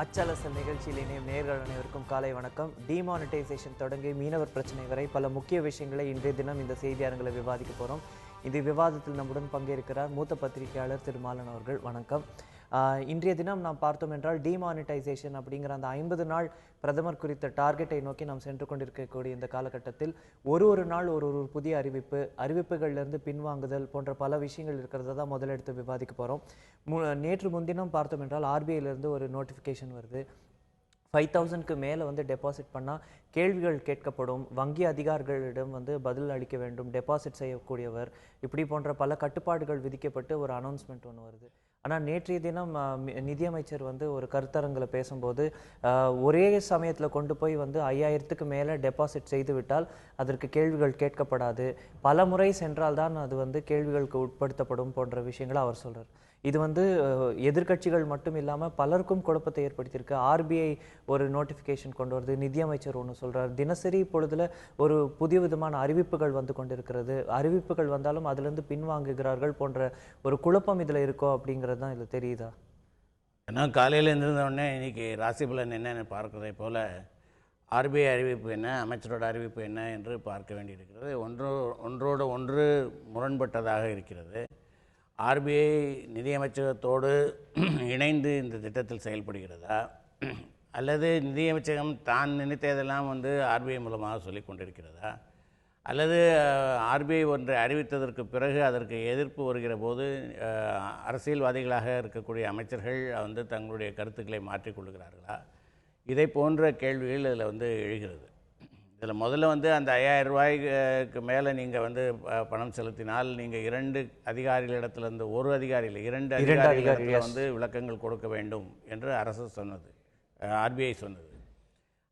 அச்சலசல் நிகழ்ச்சியில் இணையும் நேயர்கள் அனைவருக்கும் காலை வணக்கம். டிமானிட்டைசேஷன் தொடங்கி மீனவர் பிரச்சனை வரை பல முக்கிய விஷயங்களை இன்றைய தினம் இந்த செய்தி அரங்கில் விவாதிக்க போகிறோம். இந்த விவாதத்தில் நம்முடன் பங்கேற்கிறார் மூத்த பத்திரிகையாளர் திரு மாலன் அவர்கள். வணக்கம். இன்றைய தினம் நாம் பார்த்தோம் என்றால் டிமானிட்டைசேஷன் அப்படிங்கிற அந்த 50 நாள் பிரதமர் குறித்த டார்கெட்டை நோக்கி நாம் சென்று கொண்டிருக்கக்கூடிய இந்த காலகட்டத்தில் ஒரு நாள் ஒரு புதிய அறிவிப்புகளிலிருந்து பின்வாங்குதல் போன்ற பல விஷயங்கள் இருக்கிறத தான் முதலெடுத்து விவாதிக்க போகிறோம். நேற்று முன்தினம் பார்த்தோம் என்றால் ஆர்பிஐலேருந்து ஒரு நோட்டிஃபிகேஷன் வருது. 5000க்கு மேலே டெபாசிட் பண்ணால் கேள்விகள் கேட்கப்படும், வங்கி அதிகாரிகளிடம் பதில் அளிக்க வேண்டும், டெபாசிட் செய்யக்கூடியவர் இப்படி போன்ற பல கட்டுப்பாடுகள் விதிக்கப்பட்டு ஒரு அனௌன்ஸ்மெண்ட் ஒன்று வருது. ஆனால் நேற்றைய தினம் நிதியமைச்சர் ஒரு கருத்தரங்கில் பேசும்போது ஒரே சமயத்தில் கொண்டு போய் 5000க்கு மேலே டெபாசிட் செய்து விட்டால் அதற்கு கேள்விகள் கேட்கப்படாது, பல முறை சென்றால்தான் அது கேள்விகளுக்கு உட்படுத்தப்படும் போன்ற விஷயங்களை அவர் சொல்கிறார். இது எதிர்க்கட்சிகள் மட்டும் இல்லாமல் பலருக்கும் குழப்பத்தை ஏற்படுத்தியிருக்கு. ஆர்பிஐ ஒரு நோட்டிஃபிகேஷன் கொண்டு வருது, நிதியமைச்சர் ஒன்று சொல்கிறார். தினசரி இப்பொழுதுல ஒரு புதிய விதமான அறிவிப்புகள் கொண்டிருக்கிறது. அறிவிப்புகள் வந்தாலும் அதிலிருந்து பின்வாங்குகிறார்கள் போன்ற ஒரு குழப்பம் இதில் இருக்கோ அப்படிங்கிறது தான் இதில் தெரியுதா? ஏன்னா காலையில் இருந்தவுடனே இன்றைக்கி ராசி பலன் என்னென்னு பார்க்கறதை போல் ஆர்பிஐ அறிவிப்பு என்ன, அமைச்சரோட அறிவிப்பு என்ன என்று பார்க்க வேண்டியிருக்கிறது. ஒன்றோடு ஒன்று முரண்பட்டதாக இருக்கிறது. ஆர்பிஐ நிதியமைச்சகத்தோடு இணைந்து இந்த திட்டத்தில் செயல்படுகிறதா, அல்லது நிதியமைச்சகம் தான் நினைத்ததெல்லாம் ஆர்பிஐ மூலமாக சொல்லிக் கொண்டிருக்கிறதா, அல்லது ஆர்பிஐ ஒன்றை அறிவித்ததற்கு பிறகு அதற்கு எதிர்ப்பு வருகிற போது அரசியல்வாதிகளாக இருக்கக்கூடிய அமைச்சர்கள் தங்களுடைய கருத்துக்களை மாற்றிக்கொள்கிறார்களா, இதை போன்ற கேள்விகள் இதில் எழுகிறது. இதில் முதல்ல அந்த 5000 ரூபாய்க்கு மேலே நீங்கள் பணம் செலுத்தினால் நீங்கள் 2 அதிகாரிகளிடத்துலேருந்து ஒரு அதிகாரி இல்லை 2 அதிகாரிகளிடத்தில் விளக்கங்கள் கொடுக்க வேண்டும் என்று அரசு சொன்னது, ஆர்பிஐ சொன்னது.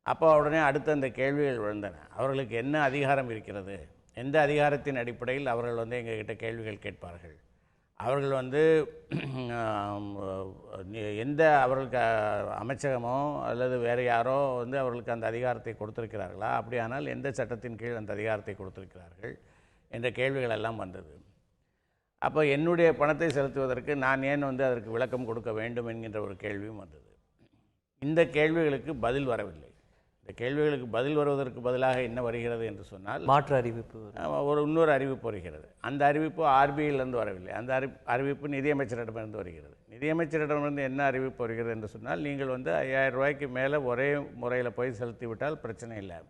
அப்போ உடனே அடுத்த அந்த கேள்விகள் விழுந்தன. அவர்களுக்கு என்ன அதிகாரம் இருக்கிறது, எந்த அதிகாரத்தின் அடிப்படையில் அவர்கள் எங்ககிட்ட கேள்விகள் கேட்பார்கள், அவர்கள் எந்த அவர்களுக்கு அமைச்சகமோ அல்லது வேறு யாரோ அவர்களுக்கு அந்த அதிகாரத்தை கொடுத்திருக்கிறார்களா, அப்படியானால் எந்த சட்டத்தின் கீழ் அந்த அதிகாரத்தை கொடுத்திருக்கிறார்கள் என்ற கேள்விகள் எல்லாம் வந்தது. அப்போ என்னுடைய பணத்தை செலுத்துவதற்கு நான் ஏன் அதற்கு விளக்கம் கொடுக்க வேண்டும் என்கின்ற ஒரு கேள்வியும் வந்தது. இந்த கேள்விகளுக்கு பதில் வரவில்லை. இந்த கேள்விகளுக்கு பதில் வருவதற்கு பதிலாக என்ன வருகிறது என்று சொன்னால் மாற்று அறிவிப்பு, இன்னொரு அறிவிப்பு வருகிறது. அந்த அறிவிப்பு ஆர்பிஐயிலிருந்து வரவில்லை, அந்த அறிவிப்பு நிதியமைச்சரிடமிருந்து வருகிறது. நிதியமைச்சரிடமிருந்து என்ன அறிவிப்பு வருகிறது என்று சொன்னால், நீங்கள் 5000 ரூபாய்க்கு மேலே ஒரே முறையில் போய் செலுத்திவிட்டால் பிரச்சனை இல்லை,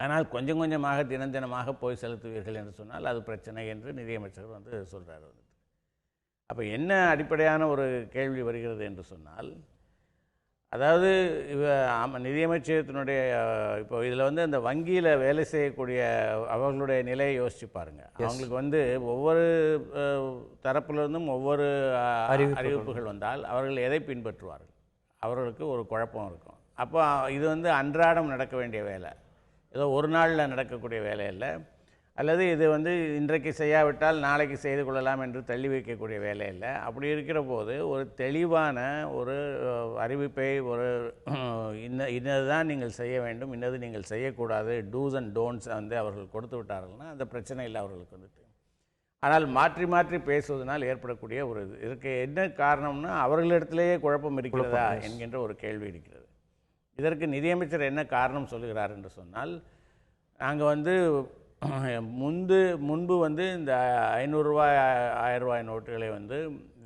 ஆனால் கொஞ்சம் கொஞ்சமாக தினமாக போய் செலுத்துவீர்கள் என்று சொன்னால் அது பிரச்சனை என்று நிதியமைச்சர் சொல்கிறார். அப்போ என்ன அடிப்படையான ஒரு கேள்வி வருகிறது என்று சொன்னால், அதாவது நிதியமைச்சகத்தினுடைய இப்போ இதில் அந்த வங்கியில் வேலை செய்யக்கூடிய அவர்களுடைய நிலையை யோசிச்சு பாருங்கள். அவங்களுக்கு ஒவ்வொரு தரப்பிலிருந்தும் ஒவ்வொரு அறிவிப்புகள் வந்தால் அவர்கள் எதை பின்பற்றுவார்கள், அவர்களுக்கு ஒரு குழப்பம் இருக்கும். அப்போ இது அன்றாடம் நடக்க வேண்டிய வேலை, ஏதோ ஒரு நாளில் நடக்கக்கூடிய வேலை இல்லை, அல்லது இது இன்றைக்கு செய்யாவிட்டால் நாளைக்கு செய்து கொள்ளலாம் என்று தள்ளி வைக்கக்கூடிய வேலை இல்லை. அப்படி இருக்கிற போது ஒரு தெளிவான ஒரு அறிவிப்பை, ஒரு இன்னது தான் நீங்கள் செய்ய வேண்டும், இன்னது நீங்கள் செய்யக்கூடாது, டூஸ் அண்ட் டோன்ட்ஸ் அவர்கள் கொடுத்து விட்டார்கள்னா அந்த பிரச்சனை இல்லை அவர்களுக்கு. ஆனால் மாற்றி மாற்றி பேசுவதனால் ஏற்படக்கூடிய ஒரு இதற்கு என்ன காரணம்னா அவர்களிடத்திலேயே குழப்பம் இருக்கிறதா என்கின்ற ஒரு கேள்வி இருக்கிறது. இதற்கு நிதியமைச்சர் என்ன காரணம் சொல்லுகிறார் என்று சொன்னால், நாங்கள் முன்பு இந்த 500 ரூபாய் 1000 ரூபாய் நோட்டுகளை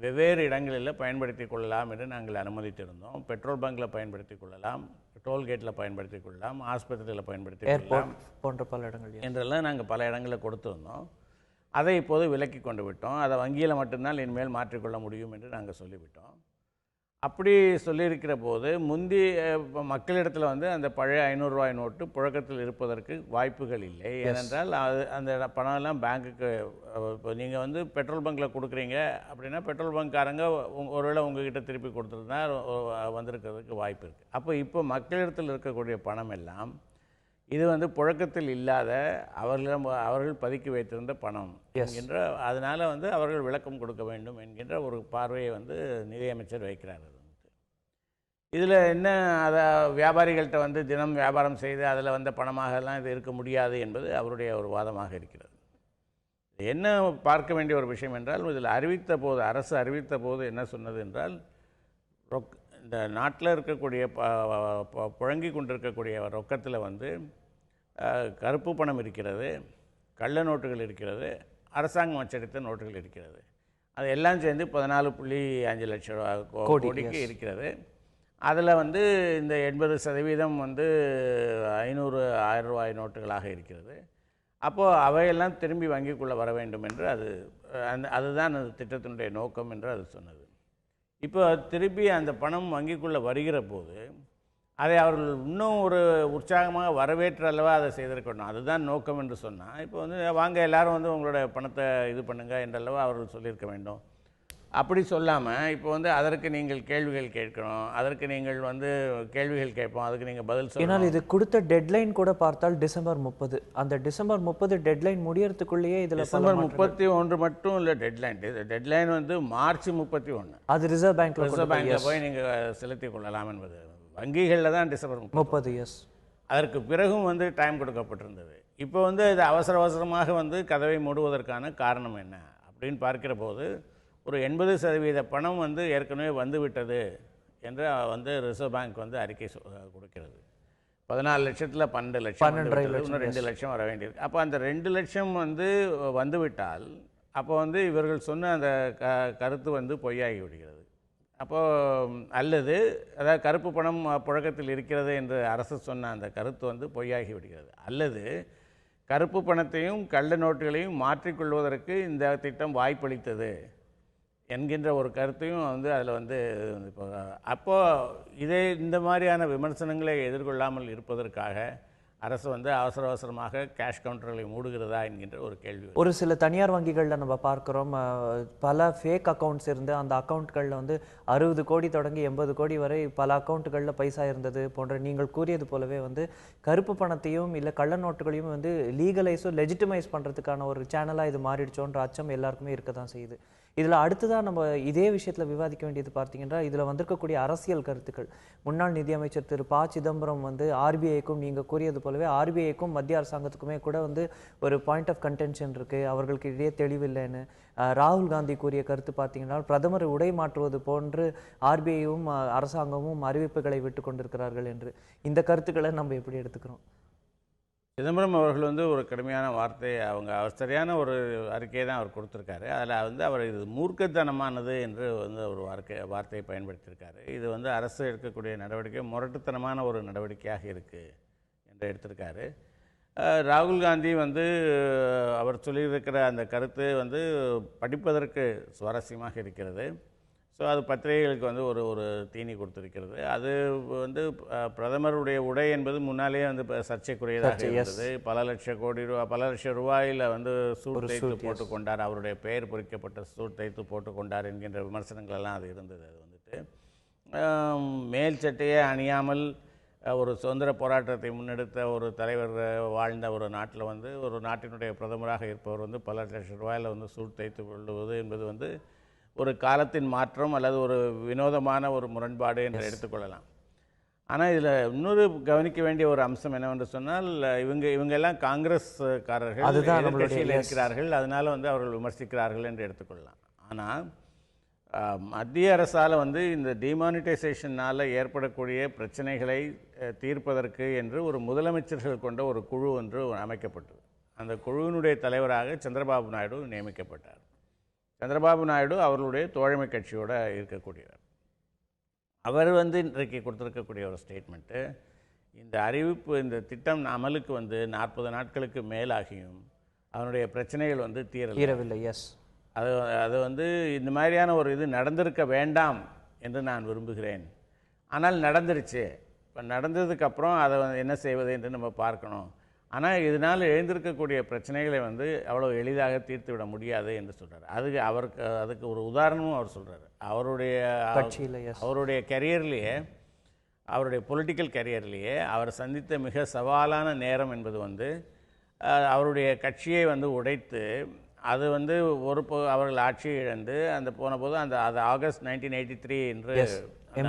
வெவ்வேறு இடங்களில் பயன்படுத்தி கொள்ளலாம் என்று நாங்கள் அனுமதித்திருந்தோம். பெட்ரோல் பங்கில் பயன்படுத்தி கொள்ளலாம், டோல்கேட்டில் பயன்படுத்தி கொள்ளலாம், ஆஸ்பத்திரியில் பயன்படுத்தி கொள்ளலாம் போன்ற பல இடங்கள் என்றெல்லாம் நாங்கள் பல இடங்களில் கொடுத்துருந்தோம். அதை இப்போது விலக்கி கொண்டு விட்டோம். அதை வங்கியில் மட்டும்தான் இனிமேல் மாற்றிக்கொள்ள முடியும் என்று நாங்கள் சொல்லிவிட்டோம். அப்படி சொல்லியிருக்கிற போது முந்தி மக்களிடத்தில் அந்த பழைய 500 ரூபாய் நோட்டு புழக்கத்தில் இருப்பதற்கு வாய்ப்புகள் இல்லை. ஏனென்றால் அந்த பணம்லாம் பேங்க்குக்கு, இப்போ நீங்கள் பெட்ரோல் பங்கில் கொடுக்குறீங்க அப்படின்னா பெட்ரோல் பங்க்காரங்க ஒருவேளை உங்ககிட்ட திருப்பி கொடுத்துருந்தா வந்திருக்கிறதுக்கு வாய்ப்பு இருக்குது. இப்போ மக்களிடத்தில் இருக்கக்கூடிய பணம் எல்லாம் இது புழக்கத்தில் இல்லாத அவர்கள் பதுக்கி வைத்திருந்த பணம் என்கின்ற, அதனால் அவர்கள் விளக்கம் கொடுக்க வேண்டும் என்கின்ற ஒரு பார்வையை நிதியமைச்சர் வைக்கிறார். இதில் என்ன, அதை வியாபாரிகள்கிட்ட தினம் வியாபாரம் செய்து அதில் பணமாகலாம் இது இருக்க முடியாது என்பது அவருடைய ஒரு வாதமாக இருக்கிறது. என்ன பார்க்க வேண்டிய ஒரு விஷயம் என்றால், இதில் அரசு அறிவித்த போது என்ன சொன்னது என்றால், இந்த நாட்டில் இருக்கக்கூடிய புழங்கி கொண்டிருக்கக்கூடிய ரொக்கத்தில் வந்து கருப்பு பணம் இருக்கிறது, கள்ள நோட்டுகள் இருக்கிறது, அரசாங்கம் அச்சடித்த நோட்டுகள் இருக்கிறது. அது எல்லாம் சேர்ந்து 14.5 லட்சம் கோடிக்கு இருக்கிறது. அதில் வந்து இந்த 80% வந்து 500, 1000 ரூபாய் நோட்டுகளாக இருக்கிறது. அப்போது அவையெல்லாம் திரும்பி வங்கிக்குள்ளே வர வேண்டும் என்று அதுதான் அந்த திட்டத்தினுடைய நோக்கம் என்று அது சொன்னது. இப்போ திருப்பி அந்த பணம் வங்கிக்குள்ளே வருகிற போது அதை அவர்கள் இன்னும் ஒரு உற்சாகமாக வரவேற்று அல்லவா அதை செய்திருக்கணும். அதுதான் நோக்கம் என்று சொன்னால், இப்போ வந்து வாங்க எல்லோரும் வந்து உங்களோட பணத்தை இது பண்ணுங்க என்றல்லவா அவர்கள் சொல்லியிருக்க வேண்டும். அப்படி சொல்லாமல் இப்போ வந்து அதற்கு நீங்கள் கேள்விகள் கேட்கணும், அதற்கு நீங்கள் வந்து கேள்விகள் கேட்போம், அதுக்கு நீங்கள் பதில் சொல்லணும். ஏன்னால் இது கொடுத்த டெட்லைன் கூட பார்த்தால் டிசம்பர் 30. அந்த டிசம்பர் 30 டெட்லைன் முடியறதுக்குள்ளேயே இதில் டிசம்பர் 31 மட்டும் இல்லை டெட்லைன் வந்து மார்ச் 31. அது ரிசர்வ் பேங்க்கில் போய் நீங்கள் செலுத்திக் கொள்ளலாம் என்பது. வங்கிகளில் தான் டிசம்பர் 30. எஸ். அதற்கு பிறகும் வந்து டைம் கொடுக்கப்பட்டிருந்தது. இப்போ வந்து இது அவசரமாக வந்து கதவை மூடுவதற்கான காரணம் என்ன அப்படின்னு பார்க்கிற போது ஒரு 80% பணம் வந்து ஏற்கனவே வந்துவிட்டது என்று வந்து ரிசர்வ் பேங்க் வந்து அறிக்கை கொடுக்கிறது. 14 லட்சத்தில் 12 லட்சம், இன்னும் 2 லட்சம் வர வேண்டியிருக்கு. அப்போ அந்த 2 லட்சம் வந்து வந்துவிட்டால் அப்போ வந்து இவர்கள் சொன்ன அந்த கருத்து வந்து பொய்யாகி விடுகிறது. அப்போது அல்லது அதாவது கருப்பு பணம் புழக்கத்தில் இருக்கிறது என்று அரசு சொன்ன அந்த கருத்து வந்து பொய்யாகி விடுகிறது. அல்லது கருப்பு பணத்தையும் கள்ள நோட்டுகளையும் மாற்றிக்கொள்வதற்கு இந்த திட்டம் வாய்ப்பளித்தது என்கின்ற ஒரு கருத்தையும் வந்து அதில் வந்து இப்போ அப்போது இந்த மாதிரியான விமர்சனங்களை எதிர்கொள்ளாமல் இருப்பதற்காக அரசு வந்து அவசரமாக கேஷ் கவுண்டர்களை மூடுகிறதா என்கின்ற ஒரு கேள்வி. ஒரு சில தனியார் வங்கிகளில் நம்ம பார்க்குறோம், பல ஃபேக் அக்கௌண்ட்ஸ் இருந்து அந்த அக்கௌண்ட்களில் வந்து 60 கோடி தொடங்கி 80 கோடி வரை பல அக்கௌண்ட்டுகளில் பைசா இருந்தது போன்ற நீங்கள் கூறியது போலவே வந்து கருப்பு பணத்தையும் இல்லை கள்ள நோட்டுகளையும் வந்து லீகலைஸோ லெஜிட்டிமைஸ் பண்ணுறதுக்கான ஒரு சேனலாக இது மாறிடுச்சோன்ற அச்சம் எல்லாருக்குமே இருக்க தான் செய்யுது. இதில் அடுத்ததான் நம்ம இதே விஷயத்தில் விவாதிக்க வேண்டியது பார்த்தீங்கன்னா, இதில் வந்திருக்கக்கூடிய அரசியல் கருத்துக்கள். முன்னாள் நிதியமைச்சர் திரு ப. சிதம்பரம் வந்து ஆர்பிஐக்கும் நீங்கள் கூறியது போலவே ஆர்பிஐக்கும் மத்திய அரசாங்கத்துக்குமே கூட வந்து ஒரு பாயிண்ட் ஆஃப் கன்டென்ஷன் இருக்குது, அவர்களுக்கு இடையே தெளிவில்லைன்னு. ராகுல் காந்தி கூறிய கருத்து பார்த்தீங்கன்னா, பிரதமர் உடை மாற்றுவது போன்று ஆர்பிஐயும் அரசாங்கமும் அறிவிப்புகளை விட்டு கொண்டிருக்கிறார்கள் என்று. இந்த கருத்துக்களை நம்ம எப்படி எடுத்துக்கிறோம்? சிதம்பரம் அவர்கள் வந்து ஒரு கடுமையான வார்த்தையை அவர் சரியான ஒரு அறிக்கையை தான் அவர் கொடுத்துருக்காரு. அதில் வந்து அவர் இது மூர்க்கத்தனமானது என்று வந்து ஒரு வார்த்தையை பயன்படுத்தியிருக்காரு. இது வந்து அரசு எடுக்கக்கூடிய நடவடிக்கை முரட்டுத்தனமான ஒரு நடவடிக்கையாக இருக்குது என்று எடுத்திருக்காரு. ராகுல் காந்தி வந்து அவர் சொல்லியிருக்கிற அந்த கருத்து வந்து படிப்பதற்கு சுவாரஸ்யமாக இருக்கிறது. ஸோ அது பத்திரிகைகளுக்கு வந்து ஒரு தீனி கொடுத்துருக்கிறது. அது வந்து பிரதமருடைய உடை என்பது முன்னாலேயே வந்து சர்ச்சைக்குரியதாக இருந்தது. பல லட்சம் ரூபாயில் வந்து சூட் தைத்து போட்டுக்கொண்டார், அவருடைய பெயர் பொறிக்கப்பட்ட சூட் தைத்து போட்டுக்கொண்டார் என்கின்ற விமர்சனங்கள் எல்லாம் அது இருந்தது. அது வந்துட்டு மேல் சட்டையே அணியாமல் ஒரு சுதந்திர போராட்டத்தை முன்னெடுத்த ஒரு தலைவர் வாழ்ந்த ஒரு நாட்டில் வந்து ஒரு நாட்டினுடைய பிரதமராக இருப்பவர் வந்து பல லட்சம் ரூபாயில் வந்து சூட் தைத்து கொள்வது என்பது வந்து ஒரு காலத்தின் மாற்றம் அல்லது ஒரு வினோதமான ஒரு முரண்பாடு என்று எடுத்துக்கொள்ளலாம். ஆனால் இதில் இன்னொரு கவனிக்க வேண்டிய ஒரு அம்சம் என்னவென்று சொன்னால், இவங்க எல்லாம் காங்கிரஸ்காரர்கள், எதிர்க்கட்சியில் இருக்கிறார்கள், அதனால் வந்து அவர்கள் விமர்சிக்கிறார்கள் என்று எடுத்துக்கொள்ளலாம். ஆனால் மத்திய அரசால் வந்து இந்த டிமானிட்டைசேஷனால் ஏற்படக்கூடிய பிரச்சனைகளை தீர்ப்பதற்கு என்று ஒரு முதலமைச்சர்கள் கொண்ட ஒரு குழு ஒன்று அமைக்கப்பட்டது. அந்த குழுவினுடைய தலைவராக சந்திரபாபு நாயுடு நியமிக்கப்பட்டார். சந்திரபாபு நாயுடு அவர்களுடைய தோழமை கட்சியோடு இருக்கக்கூடியவர். அவர் வந்து இன்றைக்கு கொடுத்துருக்கக்கூடிய ஒரு ஸ்டேட்மெண்ட்டு, இந்த திட்டம் அமலுக்கு வந்து 40 நாட்களுக்கு மேலாகியும் அவனுடைய பிரச்சனைகள் வந்து தீரவில்லை. எஸ், அது வந்து இந்த மாதிரியான ஒரு இது நடந்திருக்க வேண்டாம் என்று நான் விரும்புகிறேன். ஆனால் நடந்துருச்சு. இப்போ நடந்ததுக்கப்புறம் அதை என்ன செய்வது என்று நம்ம பார்க்கணும். ஆனால் இதனால் எழுந்திருக்கக்கூடிய பிரச்சனைகளை வந்து அவ்வளோ எளிதாக தீர்த்து விட முடியாது என்று சொல்கிறார். அதுக்கு ஒரு உதாரணமும் அவர் சொல்கிறார். அவருடைய கரியர்லேயே, அவருடைய பொலிட்டிக்கல் கரியர்லேயே அவர் சந்தித்த மிக சவாலான நேரம் என்பது வந்து அவருடைய கட்சியை வந்து உடைத்து அது வந்து அவர்கள் ஆட்சியை இழந்து போன போது அது ஆகஸ்ட் 1983 என்று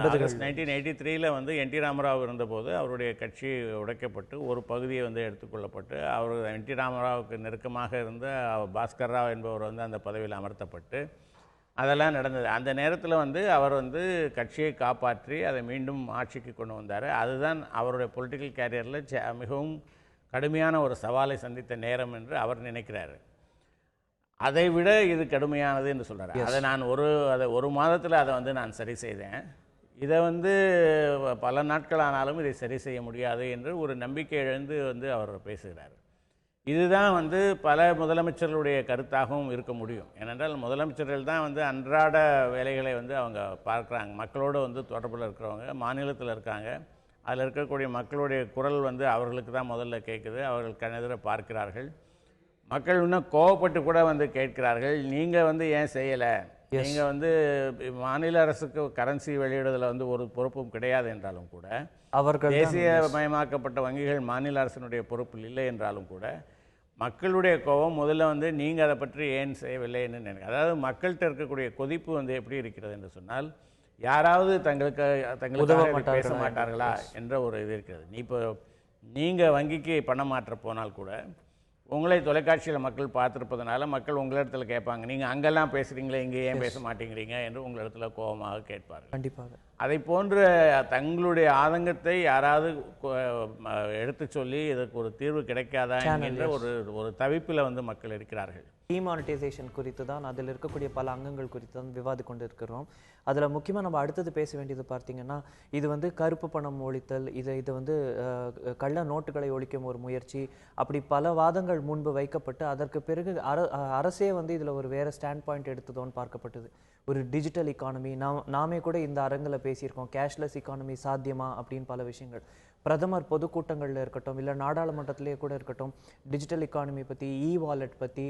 ஆகஸ்ட் 1983 வந்து என்டி ராமராவ் இருந்தபோது அவருடைய கட்சி உடைக்கப்பட்டு ஒரு பகுதியை வந்து எடுத்துக்கொள்ளப்பட்டு அவர் என்டி ராமராவுக்கு நெருக்கமாக இருந்த பாஸ்கர் ராவ் என்பவர் வந்து அந்த பதவியில் அமர்த்தப்பட்டு அதெல்லாம் நடந்தது. அந்த நேரத்தில் வந்து அவர் வந்து கட்சியை காப்பாற்றி அதை மீண்டும் ஆட்சிக்கு கொண்டு வந்தார். அதுதான் அவருடைய பொலிட்டிக்கல் கேரியரில் மிகவும் கடுமையான ஒரு சவாலை சந்தித்த நேரம் என்று அவர் நினைக்கிறார். அதை விட இது கடுமையானது என்று சொல்கிறார். அதை நான் ஒரு மாதத்தில் அதை வந்து நான் சரி செய்தேன். இதை வந்து பல நாட்கள் ஆனாலும் இதை சரி செய்ய முடியாது என்று ஒரு நம்பிக்கை இழந்து வந்து அவர் பேசுகிறார். இதுதான் வந்து பல முதலமைச்சர்களுடைய கருத்தாகவும் இருக்க முடியும். ஏனென்றால் முதலமைச்சர்கள் தான் வந்து அன்றாட வேலைகளை வந்து அவங்க பார்க்குறாங்க. மக்களோடு வந்து தொடர்பில் இருக்கிறவங்க, மாநிலத்தில் இருக்காங்க. அதில் இருக்கக்கூடிய மக்களுடைய குரல் வந்து அவர்களுக்கு தான் முதல்ல கேட்குது. அவர்கள் கண்ணெதிர பார்க்கிறார்கள். மக்கள் இன்னும் கோவப்பட்டு கூட வந்து கேட்கிறார்கள், நீங்கள் வந்து ஏன் செய்யலை, நீங்கள் வந்து மாநில அரசுக்கு கரன்சி வெளியிடுவதில் வந்து ஒரு பொறுப்பும் கிடையாது என்றாலும் கூட, அவர்கள் தேசியமயமாக்கப்பட்ட வங்கிகள் மாநில அரசினுடைய பொறுப்பில் இல்லை என்றாலும் கூட, மக்களுடைய கோபம் முதல்ல வந்து நீங்கள் அதை பற்றி ஏன் செய்யவில்லைன்னு நினைக்கிறேன். அதாவது மக்கள்கிட்ட இருக்கக்கூடிய கொதிப்பு வந்து எப்படி இருக்கிறது என்று சொன்னால், யாராவது தங்களுக்காக பேச மாட்டார்களா என்ற ஒரு இது இருக்கிறது. இப்போ நீங்கள் வங்கிக்கு பணம் மாற்ற போனால் கூட உங்களை தொலைக்காட்சியில் மக்கள் பார்த்துருப்பதனால மக்கள் உங்களிடத்தில் கேட்பாங்க, நீங்கள் அங்கெல்லாம் பேசுகிறீங்களே, இங்கே ஏன் பேச மாட்டேங்கிறீங்க என்று உங்களிடத்தில் கோபமாக கேட்பார்கள். கண்டிப்பாக அதை போன்ற தங்களுடைய ஆதங்கத்தை யாராவது எடுத்து சொல்லி இதற்கு ஒரு தீர்வு கிடைக்காதா என்கின்ற ஒரு தவிப்பில் வந்து மக்கள் இருக்கிறார்கள். டிமானிட்டைசேஷன் குறித்து தான், அதில் இருக்கக்கூடிய பல அங்கங்கள் குறித்து தான் விவாதித்து கொண்டு இருக்கிறோம். அதில் முக்கியமாக நம்ம அடுத்தது பேச வேண்டியது பார்த்தீங்கன்னா, இது வந்து கருப்பு பணம் ஒழித்தல், இது வந்து கள்ள நோட்டுகளை ஒழிக்கும் ஒரு முயற்சி, அப்படி பல வாதங்கள் முன்பு வைக்கப்பட்டு அதற்கு பிறகு அரசே வந்து இதில் ஒரு வேறு ஸ்டாண்ட் பாயிண்ட் எடுத்ததோன்னு பார்க்கப்பட்டது. ஒரு டிஜிட்டல் எக்கானமி, நாமே கூட இந்த அரங்கில் பேசியிருக்கோம், கேஷ்லெஸ் எக்கானமி சாத்தியமா அப்படின்னு பல விஷயங்கள். பிரதமர் பொதுக்கூட்டங்களில் இருக்கட்டும், இல்லை நாடாளுமன்றத்திலே கூட இருக்கட்டும், டிஜிட்டல் எக்கானமி பற்றி, வாலெட் பற்றி,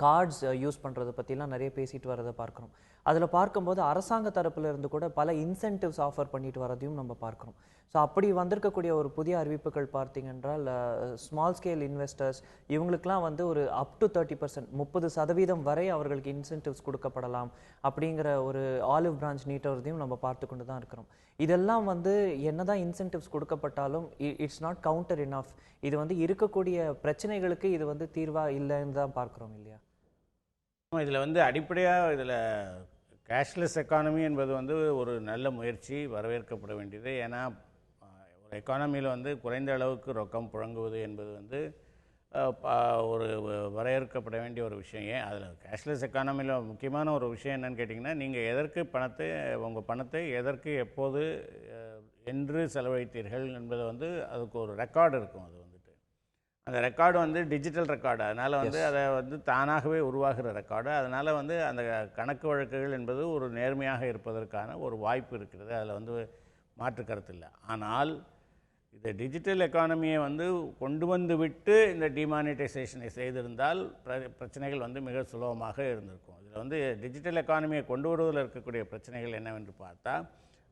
கார்ட்ஸ் யூஸ் பண்ணுறதை பற்றிலாம் நிறைய பேசிட்டு வரதை பார்க்குறோம். அதில் பார்க்கும்போது அரசாங்க தரப்பில் இருந்து கூட பல இன்சென்டிவ்ஸ் ஆஃபர் பண்ணிட்டு வரதையும் நம்ம பார்க்குறோம். ஸோ அப்படி வந்திருக்கக்கூடிய ஒரு புதிய அறிவிப்புகள் பார்த்தீங்கன்றால், ஸ்மால் ஸ்கேல் இன்வெஸ்டர்ஸ் இவங்களுக்கெல்லாம் வந்து ஒரு அப் டு 30%, 30% வரை அவர்களுக்கு இன்சென்டிவ்ஸ் கொடுக்கப்படலாம் அப்படிங்கிற ஒரு ஆலிவ் பிரான்ச் நீட்டுறதையும் நம்ம பார்த்து கொண்டு தான் இருக்கிறோம். இதெல்லாம் வந்து என்னதான் இன்சென்டிவ்ஸ் கொடுக்கப்பட்டாலும் இட்ஸ் நாட் கவுண்டர் இனஃப். இது வந்து இருக்கக்கூடிய பிரச்சனைகளுக்கு இது வந்து தீர்வாக இல்லைன்னு தான் பார்க்குறோம் இல்லையா? இதில் வந்து அடிப்படையாக இதில் கேஷ்லெஸ் எக்கானமி என்பது வந்து ஒரு நல்ல முயற்சி, வரவேற்கப்பட வேண்டியது. ஏன்னா ஒரு எக்கானமியில் வந்து குறைந்த அளவுக்கு ரொக்கம் புழங்குவது என்பது வந்து ஒரு வரையறுக்கப்பட வேண்டிய ஒரு விஷயம். ஏன் அதில் கேஷ்லெஸ் எக்கானமியில் முக்கியமான ஒரு விஷயம் என்னன்னு கேட்டிங்கன்னா, நீங்கள் எதற்கு உங்கள் பணத்தை எதற்கு எப்போது என்று செலவழித்தீர்கள் என்பது வந்து அதுக்கு ஒரு ரெக்கார்டு இருக்கும். அது வந்துட்டு அந்த ரெக்கார்டு வந்து டிஜிட்டல் ரெக்கார்டு, அதனால் வந்து அதை வந்து தானாகவே உருவாகிற ரெக்கார்டு. அதனால் வந்து அந்த கணக்கு வழக்குகள் என்பது ஒரு நேர்மையாக இருப்பதற்கான ஒரு வாய்ப்பு இருக்கிறது. அதில் வந்து மாற்று கருத்து இல்லை. ஆனால் இந்த டிஜிட்டல் எக்கானமியை வந்து கொண்டு வந்து விட்டு இந்த டிமானிட்டைசேஷனை செய்திருந்தால் பிரச்சனைகள் வந்து மிக சுலபமாக இருந்திருக்கும். இதில் வந்து டிஜிட்டல் எக்கானமியை கொண்டு வருவதில் இருக்கக்கூடிய பிரச்சனைகள் என்னவென்று பார்த்தா,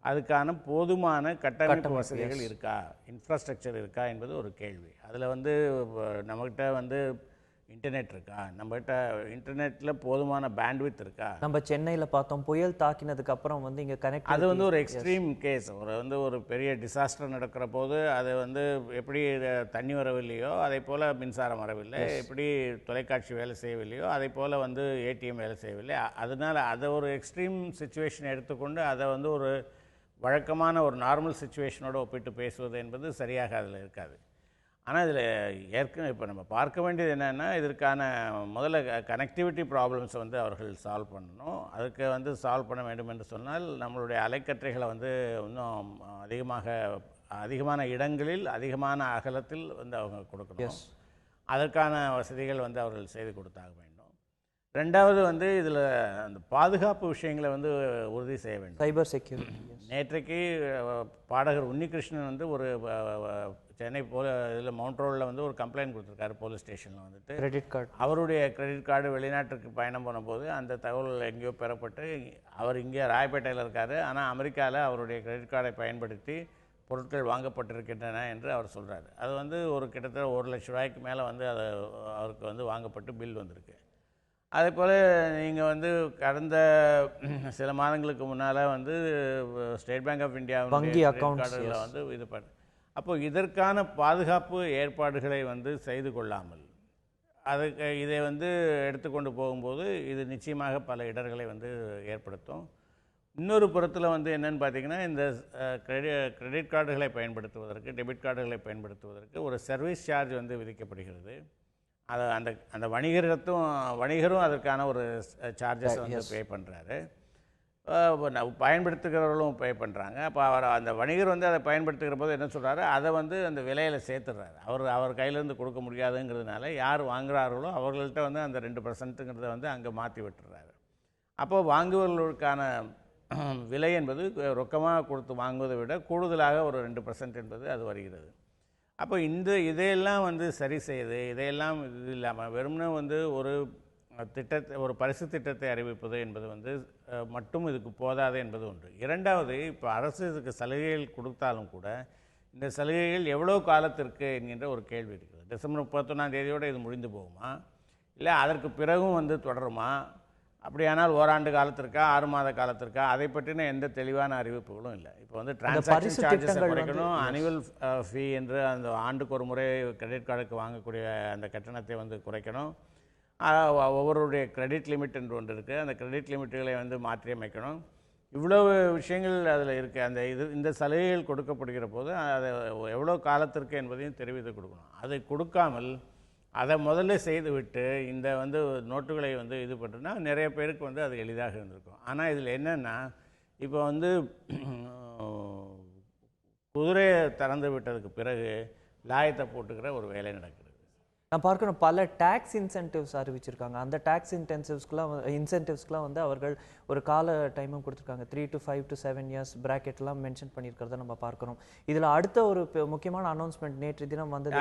அதுக்கான போதுமான கட்டமைப்பு வசதிகள் இருக்கா, இன்ஃப்ராஸ்ட்ரக்சர் இருக்கா என்பது ஒரு கேள்வி. அதில் வந்து நம்மகிட்ட வந்து இன்டர்நெட் இருக்கா, நம்மகிட்ட இன்டர்நெட்டில் போதுமான பேண்ட்வித் இருக்கா. நம்ம சென்னையில் பார்த்தோம், புயல் தாக்கினதுக்கு அப்புறம் வந்து இங்கே கனெக்ட், அது வந்து ஒரு எக்ஸ்ட்ரீம் கேஸ். ஒரு பெரிய டிசாஸ்டர் நடக்கிற போது அது வந்து எப்படி தண்ணி வரவில்லையோ அதே போல் மின்சாரம் வரவில்லை, எப்படி தொலைக்காட்சி வேலை செய்யவில்லையோ அதே போல் வந்து ஏடிஎம் வேலை செய்யவில்லை. அதனால் அதை ஒரு எக்ஸ்ட்ரீம் சுச்சுவேஷன் எடுத்துக்கொண்டு அதை வந்து ஒரு வழக்கமான ஒரு நார்மல் சுச்சுவேஷனோடு ஒப்பிட்டு பேசுவது என்பது சரியாக அதில் இருக்காது. ஆனால் இதில் ஏற்கனவே இப்போ நம்ம பார்க்க வேண்டியது என்னென்னா, இதற்கான முதல்ல கனெக்டிவிட்டி ப்ராப்ளம்ஸை வந்து அவர்கள் சால்வ் பண்ணணும். அதுக்கு வந்து சால்வ் பண்ண வேண்டும் என்று சொன்னால் நம்மளுடைய அலைக்கற்றைகளை வந்து இன்னும் அதிகமான இடங்களில் அதிகமான அகலத்தில் வந்து அவங்க கொடுக்கணும். அதற்கான வசதிகள் வந்து அவர்கள் செய்து கொடுத்தாக வேண்டும். ரெண்டாவது வந்து இதில் அந்த பாதுகாப்பு விஷயங்களை வந்து உறுதி செய்ய வேண்டும். Cyber security. நேற்றைக்கு பாடகர் உன்னிகிருஷ்ணன் வந்து ஒரு சென்னை இதில் மவுண்ட் ரோடில் வந்து ஒரு கம்ப்ளைண்ட் கொடுத்துருக்காரு போலீஸ் ஸ்டேஷனில் வந்துட்டு. கிரெடிட் கார்டு, அவருடைய கிரெடிட் கார்டு வெளிநாட்டுக்கு பயணம் போனபோது அந்த தகவல் எங்கேயோ பெறப்பட்டு, அவர் இங்கே ராயப்பேட்டையில் இருக்கார், ஆனால் அமெரிக்காவில் அவருடைய கிரெடிட் கார்டை பயன்படுத்தி பொருட்கள் வாங்கப்பட்டிருக்கின்றன என்று அவர் சொல்கிறார். அது வந்து ஒரு கிட்டத்தட்ட 1 லட்ச ரூபாய்க்கு மேலே வந்து அது அவருக்கு வந்து வாங்கப்பட்டு பில் வந்திருக்கு. அதே போல் நீங்கள் வந்து கடந்த சில மாதங்களுக்கு முன்னால் வந்து ஸ்டேட் பேங்க் ஆஃப் இந்தியா வங்கி அக்கௌண்ட்ஸில் வந்து இது அப்போது இதற்கான பாதுகாப்பு ஏற்பாடுகளை வந்து செய்து கொள்ளாமல் அதுக்கு இதை வந்து எடுத்துக்கொண்டு போகும்போது இது நிச்சயமாக பல இடர்களை வந்து ஏற்படுத்தும். இன்னொரு புறத்தில் வந்து என்னென்னு பார்த்தீங்கன்னா, இந்த கிரெடிட் கார்டுகளை பயன்படுத்துவதற்கு, டெபிட் கார்டுகளை பயன்படுத்துவதற்கு ஒரு சர்வீஸ் சார்ஜ் வந்து விதிக்கப்படுகிறது. அதை அந்த அந்த வணிகரும் அதற்கான ஒரு சார்ஜஸ் வந்து பே பண்ணுறாரு. பயன்படுத்துகிறவர்களும் பே பண்ணுறாங்க. அப்போ அந்த வணிகர் வந்து அதை பயன்படுத்துகிற போது என்ன சொல்கிறாரு, அதை வந்து அந்த விலையில் சேர்த்துடுறாரு. அவர் கையிலேருந்து கொடுக்க முடியாதுங்கிறதுனால யார் வாங்குகிறார்களோ அவர்கள்ட்ட வந்து அந்த 2%ங்கிறத வந்து அங்கே மாற்றி விட்டுறாரு. அப்போது வாங்குபவர்களுக்கான விலை என்பது ரொக்கமாக கொடுத்து வாங்குவதை விட கூடுதலாக ஒரு 2% என்பது அது வருகிறது. அப்போ இதையெல்லாம் வந்து சரி செய்து, இதையெல்லாம் இது இல்லாமல் வெறும்னே வந்து ஒரு பரிசு திட்டத்தை அறிவிப்பது என்பது வந்து மட்டும் இதுக்கு போதாது என்பது ஒன்று. இரண்டாவது, இப்போ அரசு இதுக்கு சலுகைகள் கொடுத்தாலும் கூட இந்த சலுகைகள் எவ்வளோ காலத்திற்கு என்கின்ற ஒரு கேள்வி இருக்குது. டிசம்பர் 31 இது முடிந்து போகுமா, இல்லை அதற்கு பிறகும் வந்து தொடருமா? அப்படியானால் ஓராண்டு காலத்திற்கா, 6 மாத காலத்திற்கா, அதை பற்றின எந்த தெளிவான அறிவிப்புகளும் இல்லை. இப்போ வந்து டிரான்சாக்ஷன் சார்ஜஸை குறைக்கணும், அனுவல் ஃபீ என்று அந்த ஆண்டுக்கு ஒரு முறை கிரெடிட் கார்டுக்கு வாங்கக்கூடிய அந்த கட்டணத்தை வந்து குறைக்கணும். ஒவ்வொருடைய கிரெடிட் லிமிட் என்று ஒன்று இருக்குது, அந்த கிரெடிட் லிமிட்டுகளை வந்து மாற்றியமைக்கணும். இவ்வளவு விஷயங்கள் அதில் இருக்குது. இந்த சலுகைகள் கொடுக்கப்படுகிற போது அதை எவ்வளோ காலத்திற்கு என்பதையும் தெரிவித்து கொடுக்கணும். அதை கொடுக்காமல் அதை முதல்ல செய்துவிட்டு இந்த வந்து நோட்டுகளை வந்து இது பண்ணுறதுனா நிறைய பேருக்கு வந்து அது எளிதாக இருந்திருக்கும். ஆனால் இதில் என்னென்னா, இப்போ வந்து குதிரையை திறந்து விட்டதுக்கு பிறகு லாயத்தை போட்டுக்கிற ஒரு வேலை நடக்குது. நான் பார்க்கணும், பல டேக்ஸ் இன்சென்டிவ்ஸ் அறிவிச்சிருக்காங்க. அந்த டேக்ஸ் இன்சென்டிவ்ஸ்க்குலாம் வந்து அவர்கள் ஒரு கால டைமும் கொடுத்துருக்காங்க. 3 to 5 to 7 years பிராக்கெட்லாம் மென்ஷன் பண்ணியிருக்கிறத நம்ம பார்க்குறோம். இதில் அடுத்த ஒரு முக்கியமான அனௌன்ஸ்மெண்ட் நேற்று தினம் வந்து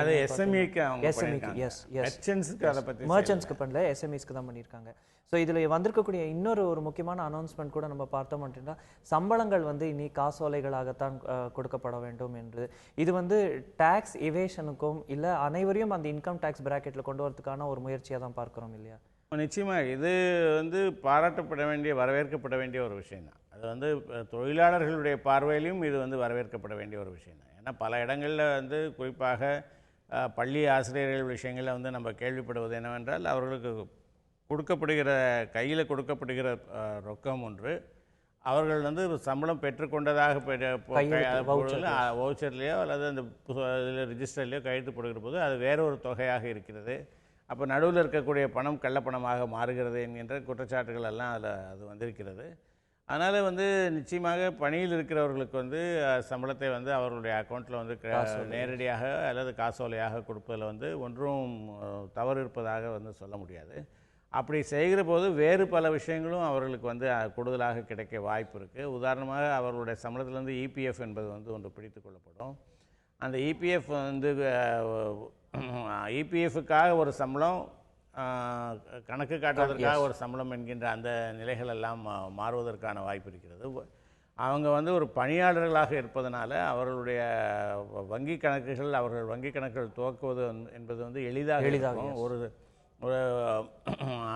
மர்ச்சன்ட்ஸ்க்கு பண்ணல, எஸ்எம்இஸ்க்கு தான் பண்ணியிருக்காங்க. ஸோ இதில் வந்திருக்கக்கூடிய இன்னொரு முக்கியமான அனௌன்ஸ்மெண்ட் கூட நம்ம பார்த்தோம் அப்படின்னா, சம்பளங்கள் வந்து இனி காசோலைகளாகத்தான் கொடுக்கப்பட வேண்டும் என்று. இது வந்து டேக்ஸ் இவேஷனுக்கும் இல்லை அனைவரையும் அந்த இன்கம் டேக்ஸ் பிராக்கெட்டில் கொண்டு வரதுக்கான ஒரு முயற்சியாக தான் பார்க்குறோம் இல்லையா? நிச்சயமாக இது வந்து பாராட்டப்பட வேண்டிய, வரவேற்கப்பட வேண்டிய ஒரு விஷயம்தான். அது வந்து தொழிலாளர்களுடைய பார்வையிலும் இது வந்து வரவேற்கப்பட வேண்டிய ஒரு விஷயம்தான். ஏன்னா பல இடங்களில் வந்து குறிப்பாக பள்ளி ஆசிரியர்கள் விஷயங்களில் வந்து நம்ம கேள்விப்படுவது என்னவென்றால், அவர்களுக்கு கையில் கொடுக்கப்படுகிற ரொக்கம் ஒன்று, அவர்கள் வந்து சம்பளம் பெற்றுக்கொண்டதாக வவுச்சர்லேயோ அல்லது அந்த இதில் ரிஜிஸ்டர்லேயோ கையெழுத்து போடுகிற போது அது வேற ஒரு தொகையாக இருக்கிறது. அப்போ நடுவில் இருக்கக்கூடிய பணம் கள்ளப்பணமாக மாறுகிறது என்கின்ற குற்றச்சாட்டுகள் எல்லாம் அது வந்திருக்கிறது. அதனால் வந்து நிச்சயமாக பணியில் இருக்கிறவர்களுக்கு வந்து சம்பளத்தை வந்து அவர்களுடைய அக்கௌண்ட்டில் வந்து நேரடியாக அல்லது காசோலையாக கொடுப்பதில் வந்து ஒன்றும் தவறு இருப்பதாக வந்து சொல்ல முடியாது. அப்படி செய்கிற போது வேறு பல விஷயங்களும் அவர்களுக்கு வந்து கூடுதலாக கிடைக்க வாய்ப்பு இருக்குது. உதாரணமாக அவர்களுடைய சம்பளத்திலேருந்து இபிஎஃப் என்பது வந்து ஒன்று பிடித்து கொள்ளப்படும். அந்த இபிஎஃப் வந்து இபிஎஃப்க்காக ஒரு சம்பளம், கணக்கு காட்டுவதற்காக ஒரு சம்பளம் என்கின்ற அந்த நிலைகள் எல்லாம் மாறுவதற்கான வாய்ப்பு இருக்கிறது. அவங்க வந்து ஒரு பணியாளர்களாக இருப்பதனால அவர்களுடைய அவர்கள் வங்கி கணக்குகள் துவக்குவது என்பது வந்து எளிதாக இருக்கும். ஒரு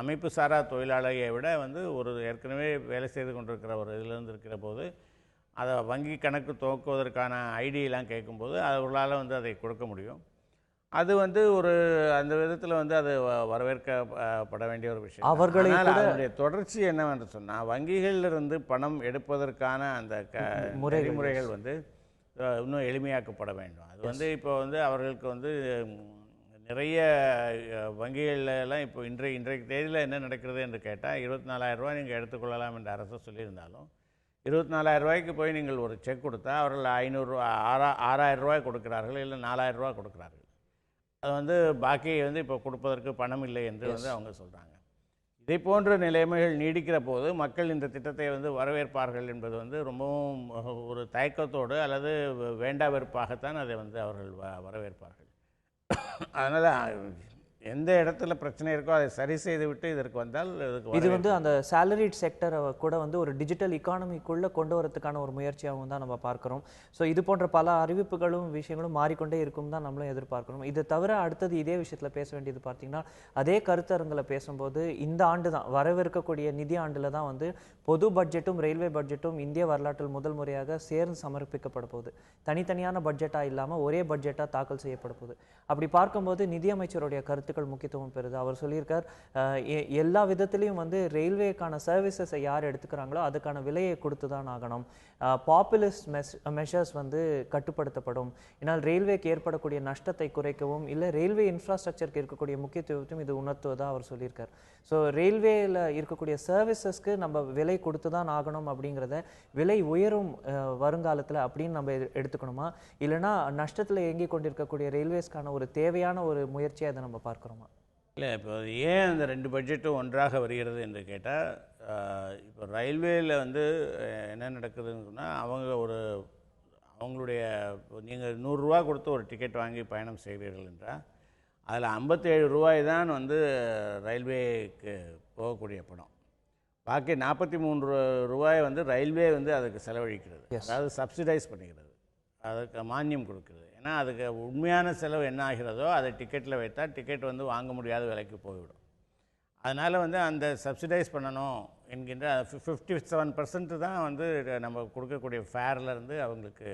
அமைப்பு சாரா தொழிலாளியை விட வந்து ஒரு ஏற்கனவே வேலை செய்து கொண்டிருக்கிற ஒரு இதிலிருந்து இருக்கிற போது அதை வங்கி கணக்கு துவக்குவதற்கான ஐடியெல்லாம் கேட்கும்போது அவர்களால் வந்து அதை கொடுக்க முடியும். அது வந்து அந்த விதத்தில் வந்து அது வரவேற்கப்பட வேண்டிய ஒரு விஷயம். அதனுடைய தொடர்ச்சி என்னவென்று சொன்னால், வங்கிகளிலிருந்து பணம் எடுப்பதற்கான அந்த முறைகள் வந்து இன்னும் எளிமையாக்கப்பட வேண்டும். அது வந்து இப்போ வந்து அவர்களுக்கு வந்து நிறைய வங்கிகளெல்லாம் இப்போ இன்றைக்கு தேதியில் என்ன நடக்கிறது என்று கேட்டால், 24,000 ரூபாய் நீங்கள் எடுத்துக்கொள்ளலாம் என்று அரசு சொல்லியிருந்தாலும், 24,000 ரூபாய்க்கு போய் நீங்கள் ஒரு செக் கொடுத்தா அவர்கள் 6,000 ரூபாய் கொடுக்கிறார்கள், இல்லை 4,000 ரூபாய் கொடுக்கிறார்கள். அது வந்து பாக்கி வந்து இப்போ கொடுப்பதற்கு பணம் இல்லை என்று வந்து அவங்க சொல்கிறாங்க. இதை போன்ற நிலைமைகள் நீடிக்கிற போது மக்கள் இந்த திட்டத்தை வந்து வரவேற்பார்கள் என்பது வந்து ரொம்பவும் ஒரு தயக்கத்தோடு அல்லது வேண்டா வெறுப்பாகத்தான் அதை வந்து அவர்கள் வரவேற்பார்கள். அதனால் எந்த இடத்துல பிரச்சனை இருக்கோ அதை சரி செய்து விட்டு இதற்கு வந்தால் இது வந்து அந்த சேலரிட் செக்டரை கூட வந்து ஒரு டிஜிட்டல் இக்கானமிக்குள்ளே கொண்டு வரதுக்கான ஒரு முயற்சியாகவும் தான் நம்ம பார்க்குறோம். ஸோ இது போன்ற பல அறிவிப்புகளும் விஷயங்களும் மாறிக்கொண்டே இருக்கும் தான் நம்மளும் எதிர்பார்க்கணும். இதை தவிர அடுத்தது இதே விஷயத்தில் பேச வேண்டியது பார்த்தீங்கன்னா, அதே கருத்தரங்களை பேசும்போது இந்த ஆண்டு தான் வரவிருக்கக்கூடிய நிதி ஆண்டில் தான் வந்து பொது பட்ஜெட்டும் ரயில்வே பட்ஜெட்டும் இந்திய வரலாற்றில் முதல் முறையாக சேர்ந்து சமர்ப்பிக்கப்பட போகுது. தனித்தனியான பட்ஜெட்டாக இல்லாமல் ஒரே பட்ஜெட்டாக தாக்கல் செய்யப்பட போகுது. அப்படி பார்க்கும்போது நிதியமைச்சருடைய கருத்து கருத்துக்கள் முக்கியத்துவம் பெறுது. அவர் சொல்லியிருக்கார், எல்லா விதத்திலையும் வந்து ரயில்வேக்கான சர்வீசஸை யார் எடுத்துக்கிறாங்களோ அதுக்கான விலையை கொடுத்து தான் ஆகணும். பாப்புலிஸ்ட் மெஷர்ஸ் வந்து கட்டுப்படுத்தப்படும். ஏன்னால் ரயில்வேக்கு ஏற்படக்கூடிய நஷ்டத்தை குறைக்கவும் இல்லை ரயில்வே இன்ஃப்ராஸ்ட்ரக்சருக்கு இருக்கக்கூடிய முக்கியத்துவத்தையும் இது உணர்த்துவதாக அவர் சொல்லியிருக்கார். ஸோ ரயில்வேயில் இருக்கக்கூடிய சர்வீசஸ்க்கு நம்ம விலை கொடுத்து தான் ஆகணும் அப்படிங்கிறத, விலை உயரும் வருங்காலத்தில் அப்படின்னு நம்ம எடுத்துக்கணுமா, இல்லைனா நஷ்டத்தில் இயங்கி கொண்டிருக்கக்கூடிய ரயில்வேஸ்க்கான ஒரு தேவையான ஒரு முயற்சியை அதை நம்ம பார்க்குறோமா? இல்லை, இப்போ ஏன் அந்த 2 பட்ஜெட்டும் ஒன்றாக வருகிறது என்று கேட்டால், இப்போ ரயில்வேயில் வந்து என்ன நடக்குதுன்னு சொன்னால், அவங்களுடைய நீங்கள் 100 ரூபா கொடுத்து ஒரு டிக்கெட் வாங்கி பயணம் செய்கிறீர்கள் என்றால் அதில் 57 ரூபாய் தான் வந்து ரயில்வேக்கு போகக்கூடிய பணம். பாக்கி 43 ரூபாய் வந்து ரயில்வே வந்து அதுக்கு செலவழிக்கிறது. அதாவது சப்சிடைஸ் பண்ணிக்கிறது, அதுக்கு மானியம் கொடுக்குறது. ஏன்னா அதுக்கு உண்மையான செலவு என்ன ஆகிறதோ அதை டிக்கெட்டில் வைத்தால் டிக்கெட் வந்து வாங்க முடியாத விலைக்கு போய்விடும். அதனால் வந்து அந்த சப்சிடைஸ் பண்ணணும் என்கின்ற 57% தான் வந்து நம்ம கொடுக்கக்கூடிய ஃபேர்லேருந்து அவங்களுக்கு.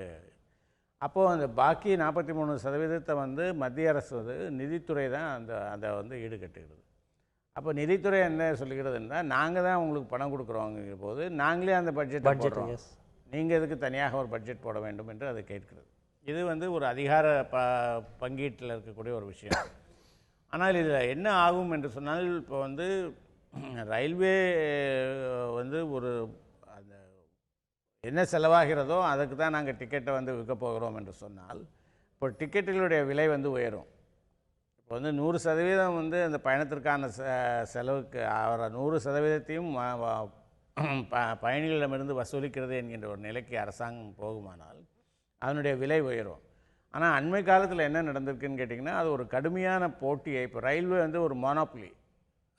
அப்போது அந்த பாக்கி 43% வந்து மத்திய அரசு வந்து நிதித்துறை தான் அதை வந்து ஈடுகட்டுகிறது. அப்போ நிதித்துறை என்ன சொல்லுகிறதுன்னா, நாங்கள் தான் உங்களுக்கு பணம் கொடுக்குறோங்கிற போது நாங்களே அந்த பட்ஜெட் போடுறோம், நீங்கள் எதுக்கு தனியாக ஒரு பட்ஜெட் போட வேண்டும் என்று அதை கேட்கிறது. இது வந்து ஒரு அதிகார பங்கீட்டில் இருக்கக்கூடிய ஒரு விஷயம். ஆனால் இதில் என்ன ஆகும் என்று சொன்னால், இப்போ வந்து ரயில்வே வந்து ஒரு அந்த என்ன செலவாகிறதோ அதுக்கு தான் நாங்கள் டிக்கெட்டை வந்து விற்க போகிறோம் என்று சொன்னால், இப்போ டிக்கெட்டுகளுடைய விலை வந்து உயரும். இப்போ வந்து 100% வந்து அந்த பயணத்திற்கான செலவுக்கு 100%த்தையும் பயணிகளிடமிருந்து வசூலிக்கிறது என்கின்ற ஒரு நிலைக்கு அரசாங்கம் போகுமானால் அதனுடைய விலை உயரும். ஆனால் அண்மை காலத்தில் என்ன நடந்திருக்குன்னு கேட்டிங்கன்னா, அது ஒரு கடுமையான போட்டியை, இப்போ ரயில்வே வந்து ஒரு மோனோபொலி,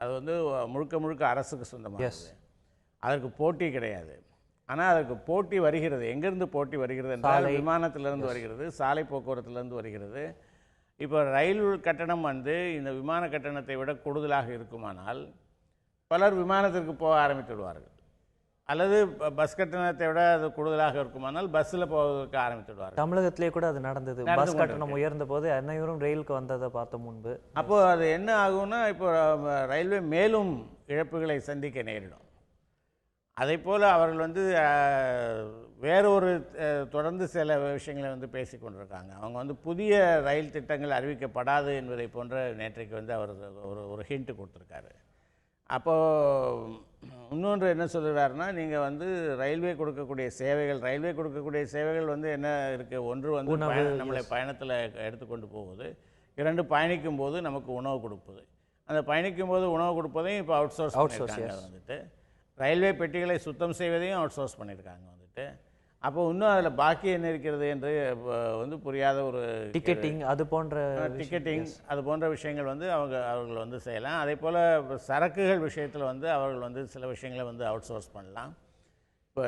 அது வந்து முழுக்க அரசுக்கு சொந்தமானது, அதற்கு போட்டி கிடையாது. ஆனால் அதற்கு போட்டி வருகிறது. எங்கேருந்து போட்டி வருகிறது என்றால், விமானத்திலேருந்து வருகிறது, சாலை போக்குவரத்துலேருந்து வருகிறது. இப்போ ரயில் கட்டணம் வந்து இந்த விமான கட்டணத்தை விட கூடுதலாக இருக்குமானால் பலர் விமானத்திற்கு போக ஆரம்பித்து விடுவார்கள், அல்லது பஸ் கட்டணத்தை விட அது கூடுதலாக இருக்குமானால் பஸ்ஸில் போவதற்கு ஆரம்பித்து விடுவார்கள். தமிழகத்திலே கூட அது நடந்தது. பஸ் கட்டணம் உயர்ந்த போது அனைவரும் ரயிலுக்கு வந்ததை பார்த்த முன்பு. அப்போது அது என்ன ஆகும்னா, இப்போ ரயில்வே மேலும் இழப்புகளை சந்திக்க நேரிடும். அதை போல் அவர்கள் வந்து வேறொரு தொடர்ந்து சில விஷயங்களை வந்து பேசி கொண்டிருக்காங்க. அவங்க வந்து புதிய ரயில் திட்டங்கள் அறிவிக்கப்படாது என்பதை போன்ற நேற்றைக்கு வந்து அவர் ஒரு ஹிண்ட் கொடுத்துருக்காரு. அப்போது இன்னொன்று என்ன சொல்கிறாருன்னா, நீங்கள் வந்து ரயில்வே கொடுக்கக்கூடிய சேவைகள் வந்து என்ன இருக்குது, ஒன்று வந்து நம்மளை பயணத்தில் எடுத்துக்கொண்டு போகுது, 2 பயணிக்கும் போது நமக்கு உணவு கொடுப்பது. அந்த பயணிக்கும் போது உணவு கொடுப்பதையும் இப்போ அவுட் சோர்ஸ் பண்ணியிருக்காங்க. வந்துட்டு ரயில்வே பெட்டிகளை சுத்தம் செய்வதையும் அவுட் சோர்ஸ் பண்ணியிருக்காங்க வந்துட்டு. அப்போ இன்னும் அதில் பாக்கி என்ன இருக்கிறது என்று வந்து புரியாத ஒரு டிக்கெட்டிங் அது போன்ற விஷயங்கள் வந்து அவர்கள் வந்து செய்யலாம். அதே போல் சரக்குகள் விஷயத்தில் வந்து அவர்கள் வந்து சில விஷயங்களை வந்து அவுட் சோர்ஸ் பண்ணலாம். இப்போ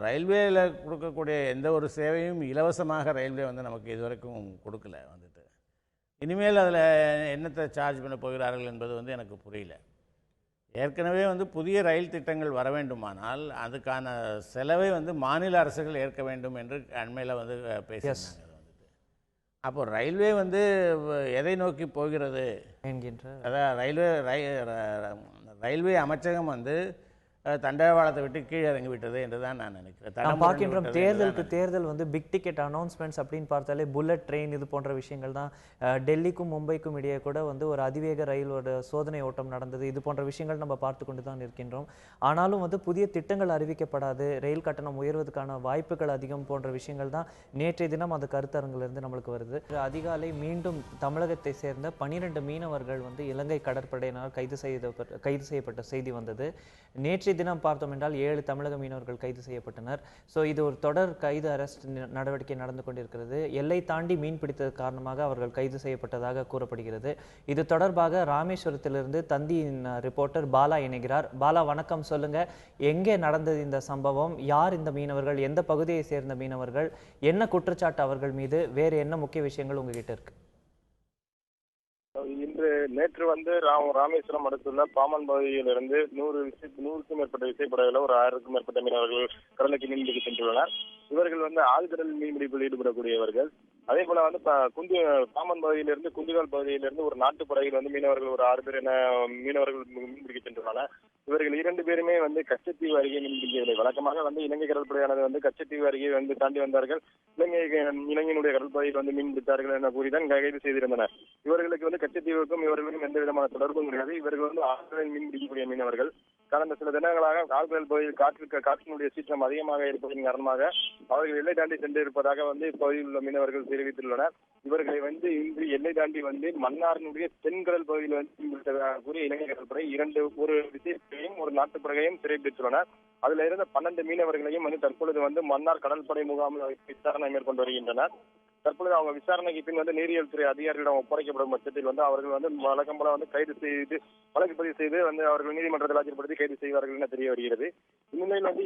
ரயில்வேயில் கொடுக்கக்கூடிய எந்த ஒரு சேவையும் இலவசமாக ரயில்வே வந்து நமக்கு இதுவரைக்கும் கொடுக்கல வந்துட்டு. இனிமேல் அதில் என்னத்தை சார்ஜ் பண்ண போகிறார்கள் என்பது வந்து எனக்கு புரியல. ஏற்கனவே வந்து புதிய ரயில் திட்டங்கள் வர வேண்டுமானால் அதுக்கான செலவை வந்து மாநில அரசுகள் ஏற்க வேண்டும் என்று அண்மையில் வந்து பேசியிருந்தாங்க வந்துட்டு. அப்போ ரயில்வே வந்து எதை நோக்கி போகிறது என்கின்ற, அதாவது ரயில்வே அமைச்சகம் வந்து தண்டவாளத்தை விட்டு கீழே இறங்கி விட்டது என்று தான் நான் நினைக்கிறேன். பார்க்கின்றோம் தேர்தலுக்கு தேர்தல் வந்து பிக் டிக்கெட் அனௌன்ஸ்மெண்ட்ஸ் அப்படின்னு பார்த்தாலே புல்லட் ட்ரெயின் இது போன்ற விஷயங்கள் தான். டெல்லிக்கும் மும்பைக்கும் இடையே கூட வந்து ஒரு அதிவேக ரயிலோட சோதனை ஓட்டம் நடந்தது. இது போன்ற விஷயங்கள் நம்ம பார்த்து கொண்டு தான் இருக்கின்றோம். ஆனாலும் வந்து புதிய திட்டங்கள் அறிவிக்கப்படாது, ரயில் கட்டணம் உயர்வதற்கான வாய்ப்புகள் அதிகம் போன்ற விஷயங்கள் தான் நேற்றைய தினம் அந்த கருத்தரங்கிலிருந்து நம்மளுக்கு வருது. அதிகாலை மீண்டும் தமிழகத்தை சேர்ந்த 12 மீனவர்கள் வந்து இலங்கை கடற்படையினர் கைது செய்யப்பட்ட செய்தி வந்தது. நேற்றைய தினம் பார்த்தோம் என்றால் 7 தமிழக மீனவர்கள் கைது செய்யப்பட்டனர். ஸோ இது ஒரு தொடர் கைது அரெஸ்ட் நடவடிக்கை நடந்து கொண்டிருக்கிறது. எல்லை தாண்டி மீன் பிடித்தது காரணமாக அவர்கள் கைது செய்யப்பட்டதாக கூறப்படுகிறது. இது தொடர்பாக ராமேஸ்வரத்திலிருந்து தந்தியின் ரிப்போர்ட்டர் பாலா இணைகிறார். பாலா, வணக்கம். சொல்லுங்க, எங்கே நடந்தது இந்த சம்பவம், யார் இந்த மீனவர்கள், எந்த பகுதியை சேர்ந்த மீனவர்கள், என்ன குற்றச்சாட்டு அவர்கள் மீது, வேறு என்ன முக்கிய விஷயங்கள் உங்ககிட்ட இருக்கு? நேற்று வந்து ராமேஸ்வரம் அடுத்துள்ள பாமன் பகுதியிலிருந்து 100க்கும் மேற்பட்ட விசைப்படகுல ஒரு 1000க்கும் மேற்பட்ட மீனவர்கள் கடலுக்கு மீன்பிடிக்க சென்றுள்ளனர். இவர்கள் வந்து ஆழ்கடல் மீன்பிடிப்பில் ஈடுபடக்கூடியவர்கள். அதே போல வந்து பாம்பன் பகுதியிலிருந்து குந்துகால் பகுதியிலிருந்து ஒரு நாட்டு படகில் வந்து மீனவர்கள் ஒரு 6 பேர் என மீனவர்கள் மீன்பிடிக்க சென்றுள்ளனர். இவர்கள் 2 பேருமே வந்து கச்சத்தீவு அருகே மீன்பிடிக்கவில்லை. வழக்கமாக வந்து இலங்கை கடற்படையானது வந்து கச்சத்தீவு அருகே வந்து தாண்டி வந்தார்கள், இலங்கையினுடைய கடற்பகுதியில் வந்து மீன் பிடித்தார்கள் என கூறிதான் கைது செய்திருந்தனர். இவர்களுக்கு வந்து கச்சத்தீவுக்கும் இவர்களுக்கும் எந்த விதமான தொடர்பும் கிடையாது. இவர்கள் வந்து ஆழ்கடலில் மீன் பிடிக்கக்கூடிய மீனவர்கள். கடந்த சில தினங்களாக ஆழ்கடல் பகுதியில் காற்றினுடைய சீற்றம் அதிகமாக இருப்பதன் காரணமாக அவர்கள் எல்லை தாண்டி சென்றிருப்பதாக வந்து இப்பகுதியில் உள்ள மீனவர்கள் தெரிவித்துள்ளனர். இவர்களை வந்து இன்று எல்லை தாண்டி வந்து மன்னாரினுடைய தென்கடல் பகுதியில் வந்து கூறிய இலங்கை கடற்படை ஒரு விசேஷத்தையும் ஒரு நாட்டுப்படகையும் சிறைப்பிடித்துள்ளனர். அதுல இருந்த 12 மீனவர்களையும் வந்து தற்பொழுது வந்து மன்னார் கடற்படை முகாமில் விசாரணை மேற்கொண்டு வருகின்றனர். தற்பொழுது அவங்க விசாரணைக்கு பின் வந்து நீரியல் துறை அதிகாரிகளிடம் ஒப்படைக்கப்படும் பட்சத்தில் வந்து அவர்கள் வந்து வழக்கம் போல வந்து கைது செய்து வழக்கு பதிவு செய்து வந்து அவர்கள் நீதிமன்றத்தில் ஆஜர்படுத்தி கைது செய்வார்கள் என தெரிய வருகிறது. இந்நிலையில் வந்து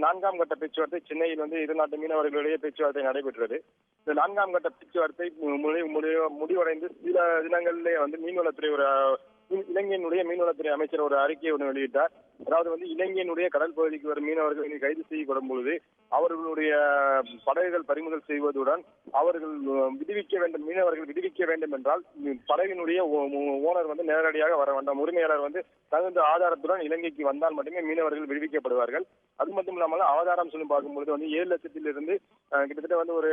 4ஆம் கட்ட பேச்சுவார்த்தை சென்னையில் வந்து இரு நாட்டு மீனவர்களிடையே பேச்சுவார்த்தை நடைபெற்றது. இந்த 4ஆம் கட்ட பேச்சுவார்த்தை முடிவடைந்து சில தினங்களிலே வந்து மீன்வளத்துறை இலங்கையினுடைய மீன்வளத்துறை அமைச்சர் ஒரு அறிக்கையை ஒன்று வெளியிட்டார். அதாவது வந்து இலங்கையினுடைய கடல் பகுதிக்கு வரும் மீனவர்கள் கைது செய்யப்படும் பொழுது அவர்களுடைய படகுகள் பறிமுதல் செய்வதுடன் அவர்கள் மீனவர்கள் விடுவிக்க வேண்டும் என்றால் படகினுடைய ஓனர் வந்து நேரடியாக வர வேண்டாம், உரிமையாளர் வந்து தகுந்த ஆதாரத்துடன் இலங்கைக்கு வந்தால் மட்டுமே மீனவர்கள் விடுவிக்கப்படுவார்கள். அது மட்டும் இல்லாமல் ஆதாரம் சொல்லி பார்க்கும்பொழுது வந்து 7 லட்சத்திலிருந்து கிட்டத்தட்ட வந்து ஒரு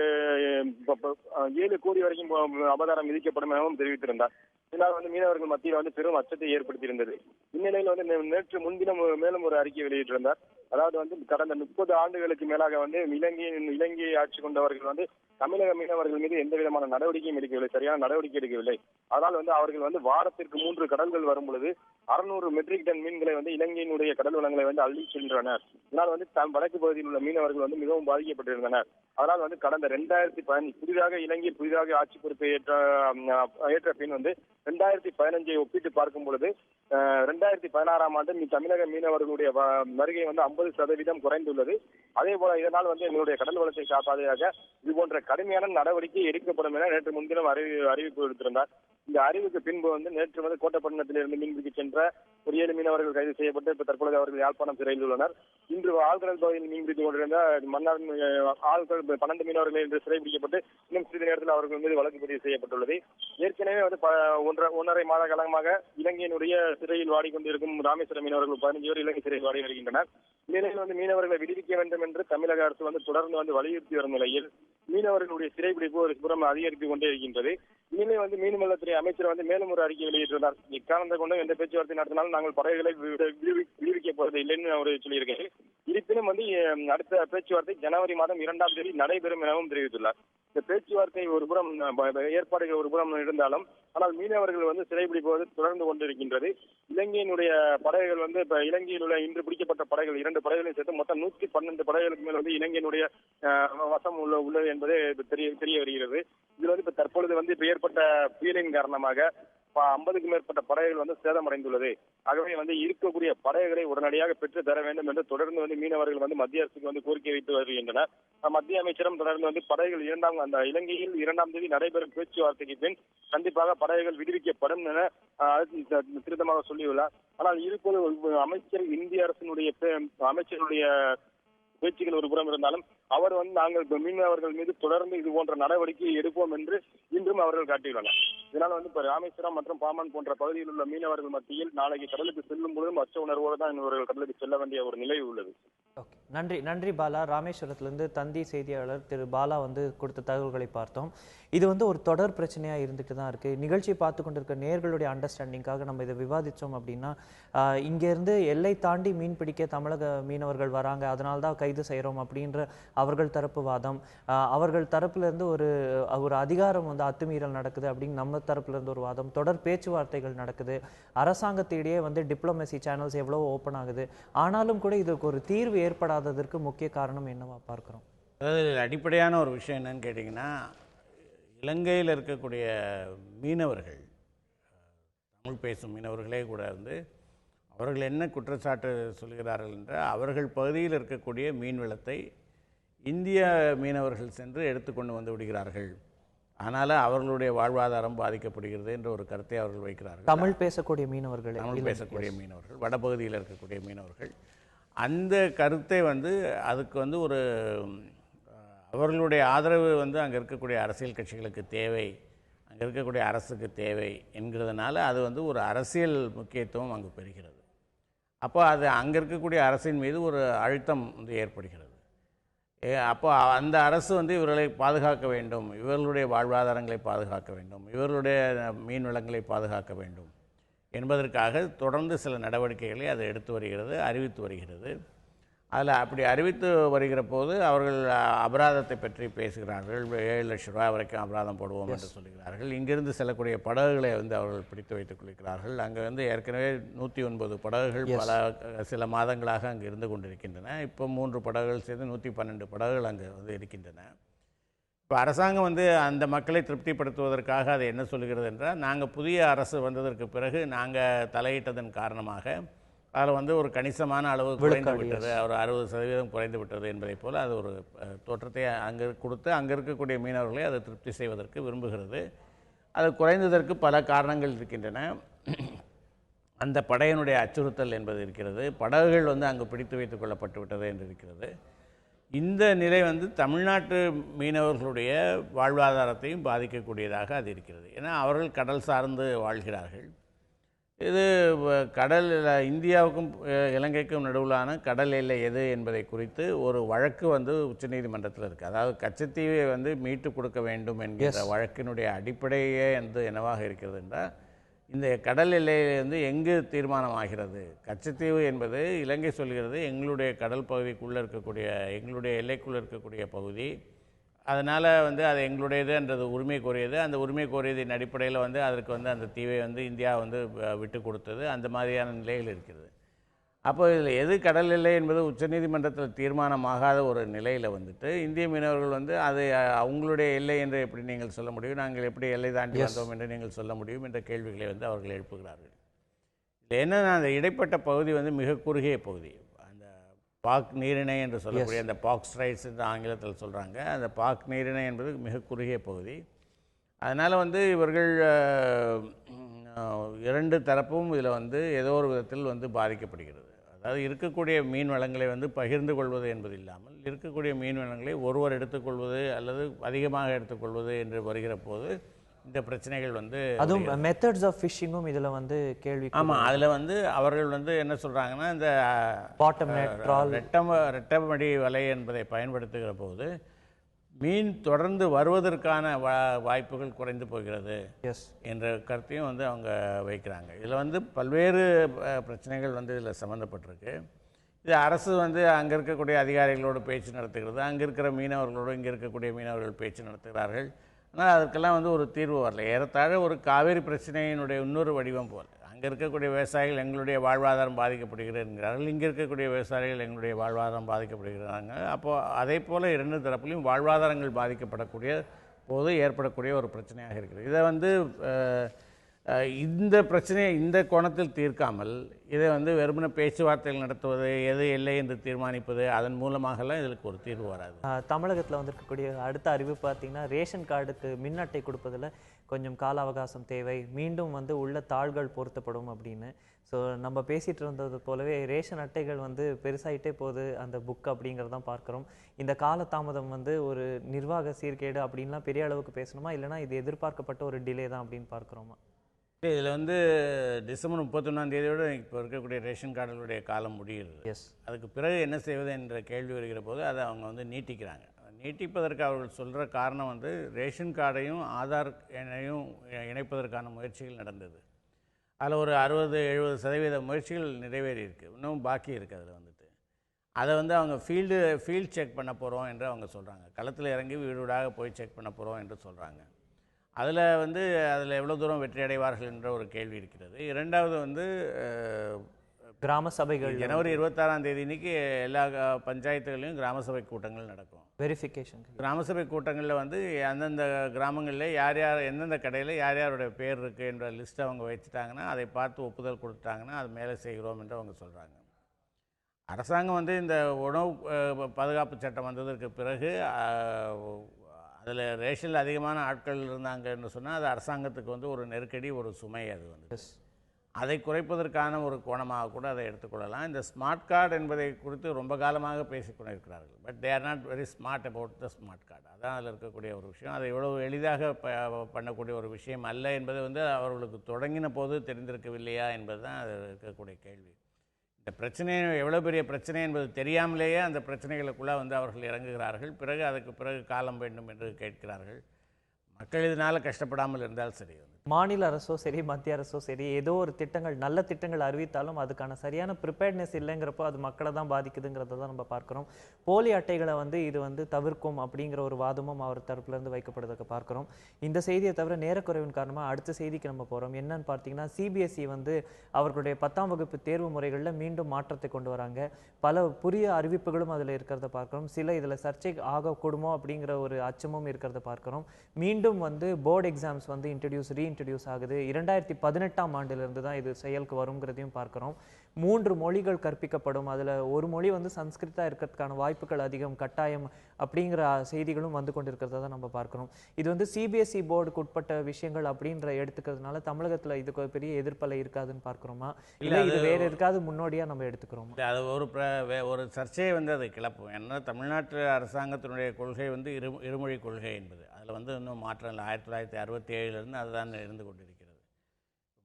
7 கோடி வரைக்கும் அபதாரம் விதிக்கப்படும் எனவும் தெரிவித்திருந்தார். இதனால் வந்து மீனவர்கள் மத்தியில் வந்து பெரும் அச்சத்தை ஏற்படுத்தியிருந்தது. இந்நிலையில் வந்து நேற்று முன்தினம் மேலும் ஒரு அறிக்கை வெளியிட்டிருந்தார். அதாவது வந்து கடந்த 30 ஆண்டுகளுக்கு மேலாக வந்து இலங்கையை ஆட்சி கொண்டவர்கள் வந்து தமிழக மீனவர்கள் மீது எந்த விதமான நடவடிக்கையும் எடுக்கவில்லை, சரியான நடவடிக்கை எடுக்கவில்லை. அதனால் வந்து அவர்கள் வந்து வாரத்திற்கு 3 கடல்கள் வரும் பொழுது 600 மெட்ரிக் டன் மீன்களை வந்து இலங்கையினுடைய கடல் வளங்களை வந்து அள்ளி சென்றனர். இதனால் வந்து வடக்கு பகுதியில் உள்ள மீனவர்கள் வந்து மிகவும் பாதிக்கப்பட்டிருந்தனர். அதனால் வந்து கடந்த 2015 புதிதாக ஆட்சி பொறுப்பை ஏற்ற பின் வந்து 2015 ஒப்பிட்டு பார்க்கும் பொழுது 2016ஆம் ஆண்டு தமிழக மீனவர்களுடைய வருகை வந்து 50% குறைந்துள்ளது. அதே போல இதனால் வந்து எங்களுடைய கடல் வளத்தை காப்பாதையாக இது போன்ற கடுமையான நடவடிக்கை எடுக்கப்படும் என நேற்று முன்தினம் அறிவிப்பு விடுத்திருந்தார். இந்த அறிவுக்கு பின்பு வந்து நேற்று வந்து கோட்டப்பட்டினத்திலிருந்து மீன்பிடிக்க சென்ற ஒரு 7 மீனவர்கள் கைது செய்யப்பட்டு இப்ப தற்பொழுது அவர்கள் யாழ்ப்பாணம் சிறையில் உள்ளனர். இன்று ஆழ்கடல் பகுதியில் மீன்பிடித்துக் கொண்டிருந்த மன்னார் ஆழ்கடல் 12 மீனவர்கள் இன்று சிறைபிடிக்கப்பட்டு இன்னும் சிறிது நேரத்தில் அவர்கள் மீது வழக்கு பதிவு செய்யப்பட்டுள்ளது. ஏற்கனவே வந்து 1.5 மாத காலமாக இலங்கையினுடைய சிறையில் வாடிக்கொண்டிருக்கும் ராமேஸ்வரம் மீனவர்கள் 15 பேர் இலங்கை சிறையில் வாடி வருகின்றனர். இந்நிலையில் வந்து மீனவர்களை விடுவிக்க வேண்டும் என்று தமிழக அரசு வந்து தொடர்ந்து வந்து வலியுறுத்தி வரும் நிலையில் மீனவர்களுடைய சிறைபிடிப்பு ஒரு புறம் அதிகரித்துக் கொண்டே இருக்கின்றது. இனிமே வந்து மீன்வளத்துறை அமைச்சர் வந்து மேலும் ஒரு அறிக்கை வெளியிட்டுள்ளார். இக்காரணத்தை கொண்டு எந்த பேச்சுவார்த்தை நடத்தினாலும் நாங்கள் படகுகளை விடுவிக்க போறது இல்லைன்னு அவர் சொல்லியிருக்காரு. இருப்பினும் வந்து அடுத்த பேச்சுவார்த்தை ஜனவரி மாதம் 2ஆம் தேதி நடைபெறும் எனவும் தெரிவித்துள்ளார். இந்த பேச்சுவார்த்தை ஒரு புறம் ஏற்பாடுகள் ஒரு புறம் இருந்தாலும் ஆனால் மீனவர்கள் வந்து சிறைபிடிப்பது தொடர்ந்து கொண்டிருக்கின்றது. இலங்கையினுடைய படகுகள் வந்து இப்ப இலங்கையில் உள்ள இன்று பிடிக்கப்பட்ட படகுகள் 2 படகுகளையும் சேர்த்து மொத்தம் 112 படகுகளுக்கு மேல் வந்து இலங்கையினுடைய வசம் உள்ளது என்பது தெரிய வருகிறது. இதுல வந்து இப்ப தற்பொழுது வந்து இப்ப ஏற்பட்ட புயலின் காரணமாக 50க்கும் மேற்பட்ட படகுகள் வந்து சேதமடைந்துள்ளது. ஆகவே வந்து இருக்கக்கூடிய படகுகளை உடனடியாக பெற்று தர வேண்டும் என்று தொடர்ந்து வந்து மீனவர்கள் வந்து மத்திய அரசுக்கு வந்து கோரிக்கை வைத்து வருகின்றனர். மத்திய அமைச்சரும் தொடர்ந்து வந்து படகுகள் இலங்கையில் 2ஆம் தேதி நடைபெறும் பேச்சுவார்த்தைக்கு பின் கண்டிப்பாக படகுகள் விடுவிக்கப்படும் என திருத்தமாக சொல்லியுள்ளார். ஆனால் இருப்பது அமைச்சர் இந்திய அரசினுடைய அமைச்சருடைய பேச்சுகள் ஒரு புறம் இருந்தாலும் அவர் வந்து நாங்கள் மீனவர்கள் மீது தொடர்ந்து இது போன்ற நடவடிக்கை எடுப்போம் என்று இன்றும் அவர்கள் காட்டியுள்ளனர். இதனால் வந்து இப்ப ராமேஸ்வரம் மற்றும் பாம்பன் போன்ற பகுதியில் உள்ள மீனவர்கள் மத்தியில் நாளைக்கு கடலுக்கு செல்லும் பொழுதும் அச்ச உணர்வோடு தான் இவர்கள் கடலுக்கு செல்ல வேண்டிய ஒரு நிலை உள்ளது. நன்றி பாலா. ராமேஸ்வரத்திலிருந்து தந்தி செய்தியாளர் திரு பாலா வந்து கொடுத்த தகவல்களை பார்த்தோம். இது வந்து ஒரு தொடர் பிரச்சனையா இருந்துட்டு தான் இருக்கு. நிகழ்ச்சியை பார்த்து கொண்டிருக்க நேர்களுடைய அண்டர்ஸ்டாண்டிங்காக நம்ம இதை விவாதித்தோம் அப்படின்னா, இங்கேருந்து எல்லை தாண்டி மீன் பிடிக்க தமிழக மீனவர்கள் வராங்க, அதனால தான் கைது செய்கிறோம் அப்படின்ற அவர்கள் தரப்பு வாதம், அவர்கள் தரப்புல இருந்து ஒரு அதிகாரம் வந்து அத்துமீறல் நடக்குது அப்படின்னு நம்ம தரப்புல இருந்து ஒரு வாதம், தொடர் பேச்சுவார்த்தைகள் நடக்குது, அரசாங்கத்திடையே வந்து டிப்ளமசி சேனல்ஸ் எவ்வளோ ஓப்பன் ஆகுது, ஆனாலும் கூட இதுக்கு ஒரு தீர்வு ஏற்படாததற்கு முக்கிய காரணம் என்னவா பார்க்குறோம்? அதாவது அடிப்படையான ஒரு விஷயம் என்னன்னு கேட்டிங்கன்னா, இலங்கையில் இருக்கக்கூடிய மீனவர்கள், தமிழ் பேசும் மீனவர்களே கூட வந்து அவர்கள் என்ன குற்றச்சாட்டு சொல்கிறார்கள் என்றால், அவர்கள் பகுதியில் இருக்கக்கூடிய மீன்வளத்தை இந்திய மீனவர்கள் சென்று எடுத்துக்கொண்டு வந்து விடுகிறார்கள், அதனால் அவர்களுடைய வாழ்வாதாரம் பாதிக்கப்படுகிறது என்ற ஒரு கருத்தை அவர்கள் வைக்கிறார்கள். தமிழ் பேசக்கூடிய மீனவர்கள், வடபகுதியில் இருக்கக்கூடிய மீனவர்கள் அந்த கருத்தை வந்து அதுக்கு வந்து ஒரு அவர்களுடைய ஆதரவு வந்து அங்கே இருக்கக்கூடிய அரசியல் கட்சிகளுக்கு தேவை, அங்கே இருக்கக்கூடிய அரசுக்கு தேவை என்கிறதுனால அது வந்து ஒரு அரசியல் முக்கியத்துவம் அங்கு பெறுகிறது. அப்போ அது அங்கே இருக்கக்கூடிய அரசின் மீது ஒரு அழுத்தம் வந்து ஏற்படுகிறது. அப்போ அந்த அரசு வந்து இவர்களை பாதுகாக்க வேண்டும், இவர்களுடைய வாழ்வாதாரங்களை பாதுகாக்க வேண்டும், இவர்களுடைய மீன் வளங்களை பாதுகாக்க வேண்டும் என்பதற்காக தொடர்ந்து சில நடவடிக்கைகளை அது எடுத்து வருகிறது, அறிவித்து வருகிறது. அதில் அப்படி அறிவித்து வருகிற போது அவர்கள் அபராதத்தை பற்றி பேசுகிறார்கள். 7 லட்சம் ரூபாய் வரைக்கும் அபராதம் போடுவோம் என்று சொல்கிறார்கள். இங்கிருந்து செல்லக்கூடிய படகுகளை வந்து அவர்கள் பிடித்து வைத்துக் கொள்கிறார்கள். அங்கே வந்து ஏற்கனவே 109 படகுகள் சில மாதங்களாக அங்கே இருந்து கொண்டிருக்கின்றன. இப்போ 3 படகுகள் சேர்ந்து 112 படகுகள் அங்கே வந்து இருக்கின்றன. இப்போ அரசாங்கம் வந்து அந்த மக்களை திருப்திப்படுத்துவதற்காக அது என்ன சொல்கிறது என்றால், நாங்கள் புதிய அரசு வந்ததற்கு பிறகு நாங்கள் தலையிட்டதன் காரணமாக அதில் வந்து ஒரு கணிசமான அளவு குறைந்து விட்டது, ஒரு 60% குறைந்து விட்டது என்பதை போல் அது ஒரு தோற்றத்தை அங்கே கொடுத்து அங்கே இருக்கக்கூடிய மீனவர்களை அதை திருப்தி செய்வதற்கு விரும்புகிறது. அது குறைந்ததற்கு பல காரணங்கள் இருக்கின்றன. அந்த படையினுடைய அச்சுறுத்தல் என்பது இருக்கிறது, படகுகள் வந்து அங்கு பிடித்து வைத்துக் கொள்ளப்பட்டு விட்டது என்று இருக்கிறது. இந்த நிலை வந்து தமிழ்நாட்டு மீனவர்களுடைய வாழ்வாதாரத்தையும் பாதிக்கக்கூடியதாக அது இருக்கிறது. ஏன்னா அவர்கள் கடல் சார்ந்து வாழ்கிறார்கள். இது கடல் இந்தியாவுக்கும் இலங்கைக்கும் நடுவிலான கடல் எல்லை எது என்பதை குறித்து ஒரு வழக்கு வந்து உச்சநீதிமன்றத்தில் இருக்குது. அதாவது கச்சத்தீவை வந்து மீட்டு கொடுக்க வேண்டும் என்கிற வழக்கினுடைய அடிப்படையே வந்து என்னவாக இருக்கிறது என்றால், இந்த கடல் எல்லையிலிருந்து எங்கு தீர்மானமாகிறது? கச்சத்தீவு என்பது இலங்கை சொல்கிறது எங்களுடைய கடல் பகுதிக்குள்ளே இருக்கக்கூடிய, எங்களுடைய எல்லைக்குள்ளே இருக்கக்கூடிய பகுதி, அதனால் வந்து அது எங்களுடையது என்றது உரிமை கோரியது. அந்த உரிமை கோரியதின் அடிப்படையில் வந்து அதற்கு வந்து அந்த தீவை வந்து இந்தியா வந்து விட்டு கொடுத்தது. அந்த மாதிரியான நிலையில் இருக்கிறது. அப்போ இதில் எது கடல் எல்லை என்பது உச்சநீதிமன்றத்தில் தீர்மானமாகாத ஒரு நிலையில் வந்துட்டு இந்திய மீனவர்கள் வந்து அது அவங்களுடைய எல்லை என்று எப்படி நீங்கள் சொல்ல முடியும், நாங்கள் எப்படி எல்லை தாண்டி வந்தோம் என்று நீங்கள் சொல்ல முடியும் என்ற கேள்விகளை வந்து அவர்கள் எழுப்புகிறார்கள். இதில் என்னன்னா, அந்த இடைப்பட்ட பகுதி வந்து மிக குறுகிய பகுதி. பாக் நீரிணை என்று சொல்லக்கூடிய அந்த பாக் ஸ்ட்ரைட்ஸ் என்று ஆங்கிலத்தில் சொல்கிறாங்க. அந்த பாக் நீரிணை என்பது மிக குறுகிய பகுதி. அதனால் வந்து இவர்கள் 2 தரப்பும் இதில் வந்து ஏதோ ஒரு விதத்தில் வந்து பாதிக்கப்படுகிறது. அதாவது இருக்கக்கூடிய மீன் வளங்களை வந்து பகிர்ந்து கொள்வது என்பது இல்லாமல் இருக்கக்கூடிய மீன் வளங்களை ஒருவர் எடுத்துக்கொள்வது அல்லது அதிகமாக எடுத்துக்கொள்வது என்று வருகிற போது இந்த பிரச்சனைகள் வந்து, அதுவும் மெத்தட்ஸ் ஆஃப் ஃபிஷிங்கும் இதில் வந்து கேள்வி. ஆமாம், அதில் வந்து அவர்கள் வந்து என்ன சொல்கிறாங்கன்னா, இந்த பாட்டம் நெட், ட்ரால், ரெட்டமடி வலை என்பதை பயன்படுத்துகிற போது மீன் தொடர்ந்து வருவதற்கான வாய்ப்புகள் குறைந்து போகிறது என்ற கருத்தையும் வந்து அவங்க வைக்கிறாங்க. இதில் வந்து பல்வேறு பிரச்சனைகள் வந்து இதில் சம்மந்தப்பட்டிருக்கு. இது அரசு வந்து அங்கே இருக்கக்கூடிய அதிகாரிகளோடு பேச்சு நடத்துகிறது, அங்கே இருக்கிற மீனவர்களோடு இங்கே இருக்கக்கூடிய மீனவர்கள் பேச்சு நடத்துகிறார்கள். ஆனால் அதற்கெல்லாம் வந்து ஒரு தீர்வு வரல. ஏறத்தாழ ஒரு காவேரி பிரச்சனையினுடைய இன்னொரு வடிவம் போல் அங்கே இருக்கக்கூடிய விவசாயிகள் எங்களுடைய வாழ்வாதாரம் பாதிக்கப்படுகிறது என்கிறார்கள், இங்கே இருக்கக்கூடிய விவசாயிகள் எங்களுடைய வாழ்வாதாரம் பாதிக்கப்படுகிறாங்க. அப்போது அதே போல் 2 தரப்புலையும் வாழ்வாதாரங்கள் பாதிக்கப்படக்கூடிய போது ஏற்படக்கூடிய ஒரு பிரச்சனையாக இருக்கிறது. இதை வந்து இந்த பிரச்சனையை இந்த கோணத்தில் தீர்க்காமல் இதை வந்து வெறுமன பேச்சுவார்த்தைகள் நடத்துவது, எது இல்லை என்று தீர்மானிப்பது, அதன் மூலமாகலாம் இதற்கு ஒரு தீர்வு வராது. தமிழகத்தில் வந்திருக்கக்கூடிய அடுத்த அறிவு பார்த்தீங்கன்னா, ரேஷன் கார்டுக்கு மின் அட்டை கொடுப்பதில் கொஞ்சம் கால அவகாசம் தேவை, மீண்டும் வந்து உள்ள தாள்கள் பொருத்தப்படும் அப்படின்னு. ஸோ நம்ம பேசிகிட்டு இருந்தது போலவே ரேஷன் அட்டைகள் வந்து பெருசாகிட்டே போகுது, அந்த புக் அப்படிங்கிறதான் பார்க்குறோம். இந்த காலதாமதம் வந்து ஒரு நிர்வாக சீர்கேடு அப்படின்லாம் பெரிய அளவுக்கு பேசணுமா, இல்லைனா இது எதிர்பார்க்கப்பட்ட ஒரு டிலே தான் அப்படின்னு பார்க்குறோமா? இதில் வந்து டிசம்பர் 31 இப்போ இருக்கக்கூடிய ரேஷன் கார்டுகளுடைய காலம் முடிகிறது. அதுக்கு பிறகு என்ன செய்வது என்ற கேள்வி வருகிற போது அதை அவங்க வந்து நீட்டிக்கிறாங்க. நீட்டிப்பதற்கு அவர்கள் சொல்கிற காரணம் வந்து ரேஷன் கார்டையும் ஆதார் எண்ணையும் இணைப்பதற்கான முயற்சிகள் நடந்தது. அதில் ஒரு 60-70% முயற்சிகள் நிறைவேறி இருக்குது, இன்னும் பாக்கி இருக்குது. அதில் வந்துட்டு அதை வந்து அவங்க ஃபீல்ட் செக் பண்ண போகிறோம் என்று அவங்க சொல்கிறாங்க. களத்தில் இறங்கி வீடு வீடாக போய் செக் பண்ண போகிறோம் என்று சொல்கிறாங்க. அதில் வந்து அதில் எவ்வளோ தூரம் வெற்றி அடைவார்கள் என்ற ஒரு கேள்வி இருக்கிறது. இரண்டாவது வந்து கிராம சபைகள் ஜனவரி 26 இன்னைக்கு எல்லா பஞ்சாயத்துகளையும் கிராம சபை கூட்டங்கள் நடக்கும். வெரிஃபிகேஷன் கிராம சபை கூட்டங்களில் வந்து அந்தந்த கிராமங்களில் யார் யார் எந்தெந்த கடையில் யார் யாருடைய பேர் இருக்குது என்ற லிஸ்ட்டை அவங்க வச்சுட்டாங்கன்னா, அதை பார்த்து ஒப்புதல் கொடுத்துட்டாங்கன்னா அது மேலே செய்கிறோம் என்று அவங்க சொல்கிறாங்க. அரசாங்கம் வந்து இந்த உணவு பாதுகாப்பு சட்டம் வந்ததற்கு பிறகு அதில் ரேஷனில் அதிகமான ஆட்கள் இருந்தாங்கன்னு சொன்னால் அது அரசாங்கத்துக்கு வந்து ஒரு நெருக்கடி, ஒரு சுமை. அது வந்து அதை குறைப்பதற்கான ஒரு கோணமாக கூட அதை எடுத்துக்கொள்ளலாம். இந்த ஸ்மார்ட் கார்டு என்பதை குறித்து ரொம்ப காலமாக பேசிக்கொண்டிருக்கிறார்கள். But they are not very smart about the smart card. அதான் அதில் இருக்கக்கூடிய ஒரு விஷயம். அதை எவ்வளவு எளிதாக பண்ணக்கூடிய ஒரு விஷயம் அல்ல என்பது அவர்களுக்கு தொடங்கின போது தெரிந்திருக்கவில்லையா என்பது தான் அது இருக்கக்கூடிய கேள்வி. இந்த பிரச்சனை எவ்வளோ பெரிய பிரச்சனை என்பது தெரியாமலேயே அந்த பிரச்சனைகளுக்குள்ளே அவர்கள் இறங்குகிறார்கள். பிறகு அதுக்கு பிறகு காலம் வேண்டும் என்று கேட்கிறார்கள். மக்கள் இதனால் கஷ்டப்படாமல் இருந்தால் சரி. மாநில அரசோ சரி, மத்திய அரசோ சரி, ஏதோ ஒரு திட்டங்கள், நல்ல திட்டங்கள் அறிவித்தாலும் அதுக்கான சரியான ப்ரிப்பேர்ட்னஸ் இல்லைங்கிறப்போ அது மக்களை தான் பாதிக்குதுங்கிறத தான் நம்ம பார்க்குறோம். போலி அட்டைகளை இது தவிர்க்கும் அப்படிங்கிற ஒரு வாதமும் அவர் தரப்புலேருந்து வைக்கப்படுவதற்கு பார்க்குறோம். இந்த செய்தியை தவிர நேரக்குறைவின் காரணமாக அடுத்த செய்திக்கு நம்ம போகிறோம். என்னன்னு பார்த்தீங்கன்னா, சிபிஎஸ்இ அவர்களுடைய 10ஆம் வகுப்பு தேர்வு முறைகளில் மீண்டும் மாற்றத்தை கொண்டு வராங்க. பல புதிய அறிவிப்புகளும் அதில் இருக்கிறத பார்க்குறோம். சில இதில் சர்ச்சை ஆகக்கூடுமோ அப்படிங்கிற ஒரு அச்சமும் இருக்கிறத பார்க்குறோம். மீண்டும் போர்டு எக்ஸாம்ஸ் இன்ட்ரடியூஸ் ஆகுது. 2018ஆம் ஆண்டிலிருந்து தான் இது செயலுக்கு வருங்கிறதையும் பார்க்கிறோம். 3 மொழிகள் கற்பிக்கப்படும். அதில் ஒரு மொழி சன்ஸ்கிருதா இருக்கிறதுக்கான வாய்ப்புகள் அதிகம், கட்டாயம் அப்படிங்கிற செய்திகளும் கொண்டிருக்கிறத தான் நம்ம பார்க்கிறோம். இது சிபிஎஸ்இ போர்டுக்கு உட்பட்ட விஷயங்கள் அப்படின்ற எடுத்துக்கிறதுனால தமிழகத்தில் இதுக்கு ஒரு பெரிய எதிர்ப்பலை இருக்காதுன்னு பார்க்கிறோமா, இல்லை இது வேற எதுக்காவது முன்னோடியாக நம்ம எடுத்துக்கிறோம்? அது ஒரு சர்ச்சையை அதை கிளப்பும். ஏன்னா தமிழ்நாட்டு அரசாங்கத்தினுடைய கொள்கை இருமொழி கொள்கை என்பது அதில் இன்னும் மாற்றம் இல்லை. 1967 அதுதான் இருந்து கொண்டிருக்கிறது.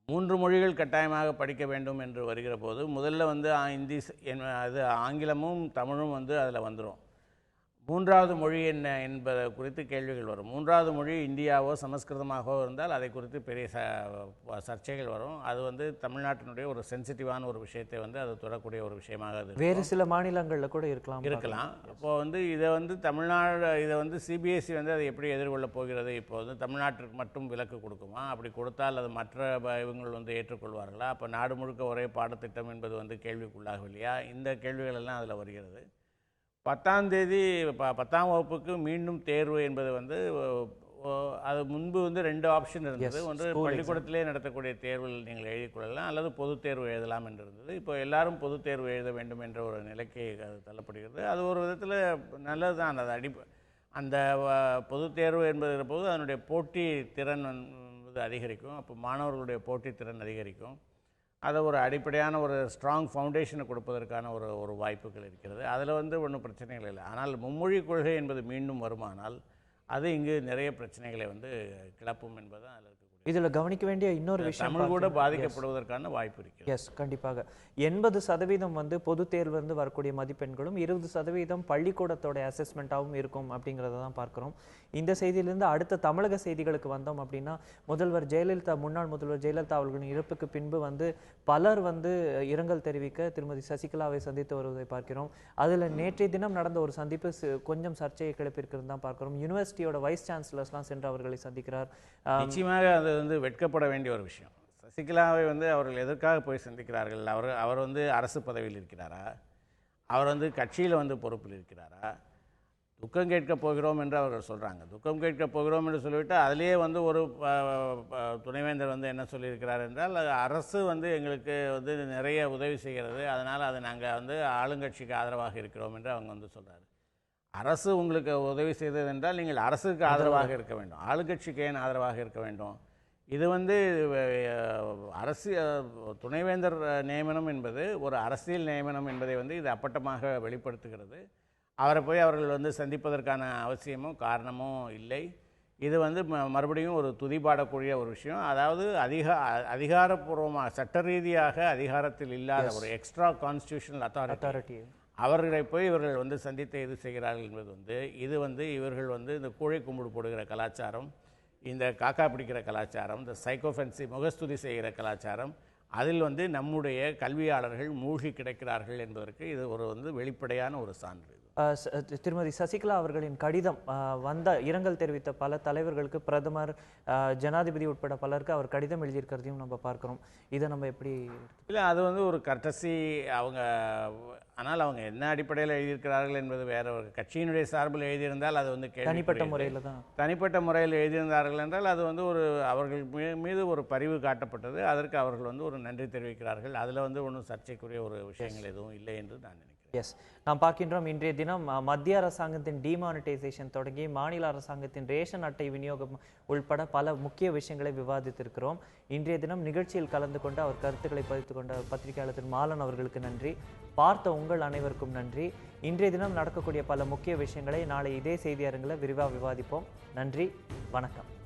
3 மொழிகள் கட்டாயமாக படிக்க வேண்டும் என்று வருகிற போது முதல்ல ஹிந்தி, அது ஆங்கிலமும் தமிழும் அதில் வந்துடும். 3வது மொழி என்ன என்பது குறித்து கேள்விகள் வரும். 3வது மொழி இந்தியாவோ சமஸ்கிருதமாகவோ இருந்தால் அதை குறித்து பெரிய சர்ச்சைகள் வரும். அது தமிழ்நாட்டினுடைய ஒரு சென்சிட்டிவான ஒரு விஷயத்தை அது தொடரக்கூடிய ஒரு விஷயமாக அது வேறு சில மாநிலங்களில் கூட இருக்கலாம். அப்போது இதை தமிழ்நாடு இதை சிபிஎஸ்இ அதை எப்படி எதிர்கொள்ளப் போகிறது? இப்போ தமிழ்நாட்டிற்கு மட்டும் விலக்கு கொடுக்குமா? அப்படி கொடுத்தால் அது மற்ற இவங்கள் ஏற்றுக்கொள்வார்களா? அப்போ நாடு முழுக்க ஒரே பாடத்திட்டம் என்பது கேள்விக்குள்ளாகவில்லையா? இந்த கேள்விகள் எல்லாம் அதில் வருகிறது. 10ஆம் தேதி 10ஆம் வகுப்புக்கு மீண்டும் தேர்வு என்பது அது முன்பு 2 ஆப்ஷன் இருந்தது. ஒன்று பள்ளிக்கூடத்திலே நடத்தக்கூடிய தேர்வில் நீங்கள் எழுதிக் கொள்ளலாம், அல்லது பொதுத் தேர்வு எழுதலாம் என்று இருந்தது. இப்போ எல்லாரும் பொதுத் தேர்வு எழுத வேண்டும் என்ற ஒரு நிலைக்கு அது தள்ளப்படுகிறது. அது ஒரு விதத்தில் நல்லது தான். அது அந்த பொதுத் தேர்வு என்பது போது அதனுடைய போட்டி திறன் அதிகரிக்கும். அப்போ மாணவர்களுடைய போட்டி திறன் அதிகரிக்கும். அதை ஒரு அடிப்படையான ஒரு ஸ்ட்ராங் ஃபவுண்டேஷனை கொடுப்பதற்கான ஒரு வாய்ப்புகள் இருக்கிறது. அதில் ஒன்றும் பிரச்சனைகள் இல்லை. ஆனால் மும்மொழி கொள்கை என்பது மீண்டும் வருமானால் அது இங்கு நிறைய பிரச்சனைகளை கிளப்பும் என்பது தான் அதில் இருக்கக்கூடிய. இதில் கவனிக்க வேண்டிய இன்னொரு விஷயம், தமிழ் கூட பாதிக்கப்படுவதற்கான வாய்ப்பு இருக்குது. எஸ், கண்டிப்பாக. 80% பொது தேர்வு வரக்கூடிய மதிப்பெண்களும் 20% பள்ளிக்கூடத்தோட அசஸ்மெண்ட்டாகவும் இருக்கும் அப்படிங்கிறத தான் பார்க்குறோம். இந்த செய்தியிலிருந்து அடுத்த தமிழக செய்திகளுக்கு வந்தோம் அப்படின்னா, முன்னாள் முதல்வர் ஜெயலலிதா அவர்களின் இறப்புக்கு பின்பு பலர் இரங்கல் தெரிவிக்க திருமதி சசிகலாவை சந்தித்து வருவதை பார்க்கிறோம். அதில் நேற்றைய தினம் நடந்த ஒரு சந்திப்பு கொஞ்சம் சர்ச்சையை கிளப்பியிருக்கிறது தான் பார்க்கிறோம். யூனிவர்சிட்டியோட வைஸ் சான்சலர்ஸ்லாம் சென்று அவர்களை சந்திக்கிறார். நிச்சயமாக அது வெட்கப்பட வேண்டிய ஒரு விஷயம். சசிகலாவை அவர்கள் எதற்காக போய் சந்திக்கிறார்கள்? அவர் அரசு பதவியில் இருக்கிறாரா? அவர் கட்சியில் பொறுப்பில் இருக்கிறாரா? துக்கம் கேட்க போகிறோம் என்று அவர்கள் சொல்கிறாங்க. துக்கம் கேட்க போகிறோம் என்று சொல்லிவிட்டு அதிலேயே ஒரு துணைவேந்தர் என்ன சொல்லியிருக்கிறார் என்றால், அரசு எங்களுக்கு நிறைய உதவி செய்கிறது, அதனால் அது நாங்கள் ஆளுங்கட்சிக்கு ஆதரவாக இருக்கிறோம் என்று அவங்க சொல்கிறாரு. அரசு உங்களுக்கு உதவி செய்தது என்றால் நீங்கள் அரசுக்கு ஆதரவாக இருக்க வேண்டும், ஆளுங்கட்சிக்கு ஏன் ஆதரவாக இருக்க வேண்டும்? இது துணைவேந்தர் நியமனம் என்பது ஒரு அரசியல் நியமனம் என்பதை இது அப்பட்டமாக வெளிப்படுத்துகிறது. அவரை போய் அவர்கள் சந்திப்பதற்கான அவசியமோ காரணமோ இல்லை. இது மறுபடியும் ஒரு துதிபாடக்கூடிய ஒரு விஷயம். அதாவது அதிகாரப்பூர்வமாக சட்ட ரீதியாக அதிகாரத்தில் இல்லாத ஒரு எக்ஸ்ட்ரா கான்ஸ்டியூஷனல் அத்தாரிட்டி அவர்களை போய் இவர்கள் சந்தித்து இது செய்கிறார்கள் என்பது இது இவர்கள் இந்த கூழை கும்பிடு போடுகிற கலாச்சாரம், இந்த காக்கா பிடிக்கிற கலாச்சாரம், இந்த சைக்கோஃபென்சி முகஸ்துதி செய்கிற கலாச்சாரம், அதில் நம்முடைய கல்வியாளர்கள் மூழ்கி கிடக்கிறார்கள் என்பதற்கு இது ஒரு வெளிப்படையான ஒரு சான்று. திருமதி சசிகலா அவர்களின் கடிதம் இரங்கல் தெரிவித்த பல தலைவர்களுக்கு, பிரதமர், ஜனாதிபதி உட்பட பலருக்கு அவர் கடிதம் எழுதியிருக்கிறதையும் நம்ம பார்க்கிறோம். இதை நம்ம எப்படி இல்லை, அது ஒரு கர்டசி அவங்க. ஆனால் அவங்க என்ன அடிப்படையில் எழுதியிருக்கிறார்கள் என்பது வேற. ஒரு கட்சியினுடைய சார்பில் எழுதியிருந்தால் அது தனிப்பட்ட முறையில் தான் தனிப்பட்ட முறையில் எழுதியிருந்தார்கள் என்றால் அது ஒரு அவர்கள் மீது ஒரு பரிவு காட்டப்பட்டது. அதற்கு அவர்கள் ஒரு நன்றி தெரிவிக்கிறார்கள். அதில் ஒன்றும் சர்ச்சைக்குரிய ஒரு விஷயங்கள் எதுவும் இல்லை என்று நான் நினைக்கிறேன். எஸ், நாம் பார்க்கின்றோம் இன்றைய தினம் மத்திய அரசாங்கத்தின் டிமானிட்டைசேஷன் தொடங்கி மாநில அரசாங்கத்தின் ரேஷன் அட்டை விநியோகம் உள்பட பல முக்கிய விஷயங்களை விவாதித்திருக்கிறோம். இன்றைய தினம் நிகழ்ச்சியில் கலந்து கொண்டு அவர் கருத்துக்களை பகிர்ந்து கொண்ட பத்திரிகையாளர் திரு மாலன் அவர்களுக்கு நன்றி. பார்த்த உங்கள் அனைவருக்கும் நன்றி. இன்றைய தினம் நடக்கக்கூடிய பல முக்கிய விஷயங்களை நாளை இதே செய்தி அரங்கில் விரிவாக விவாதிப்போம். நன்றி, வணக்கம்.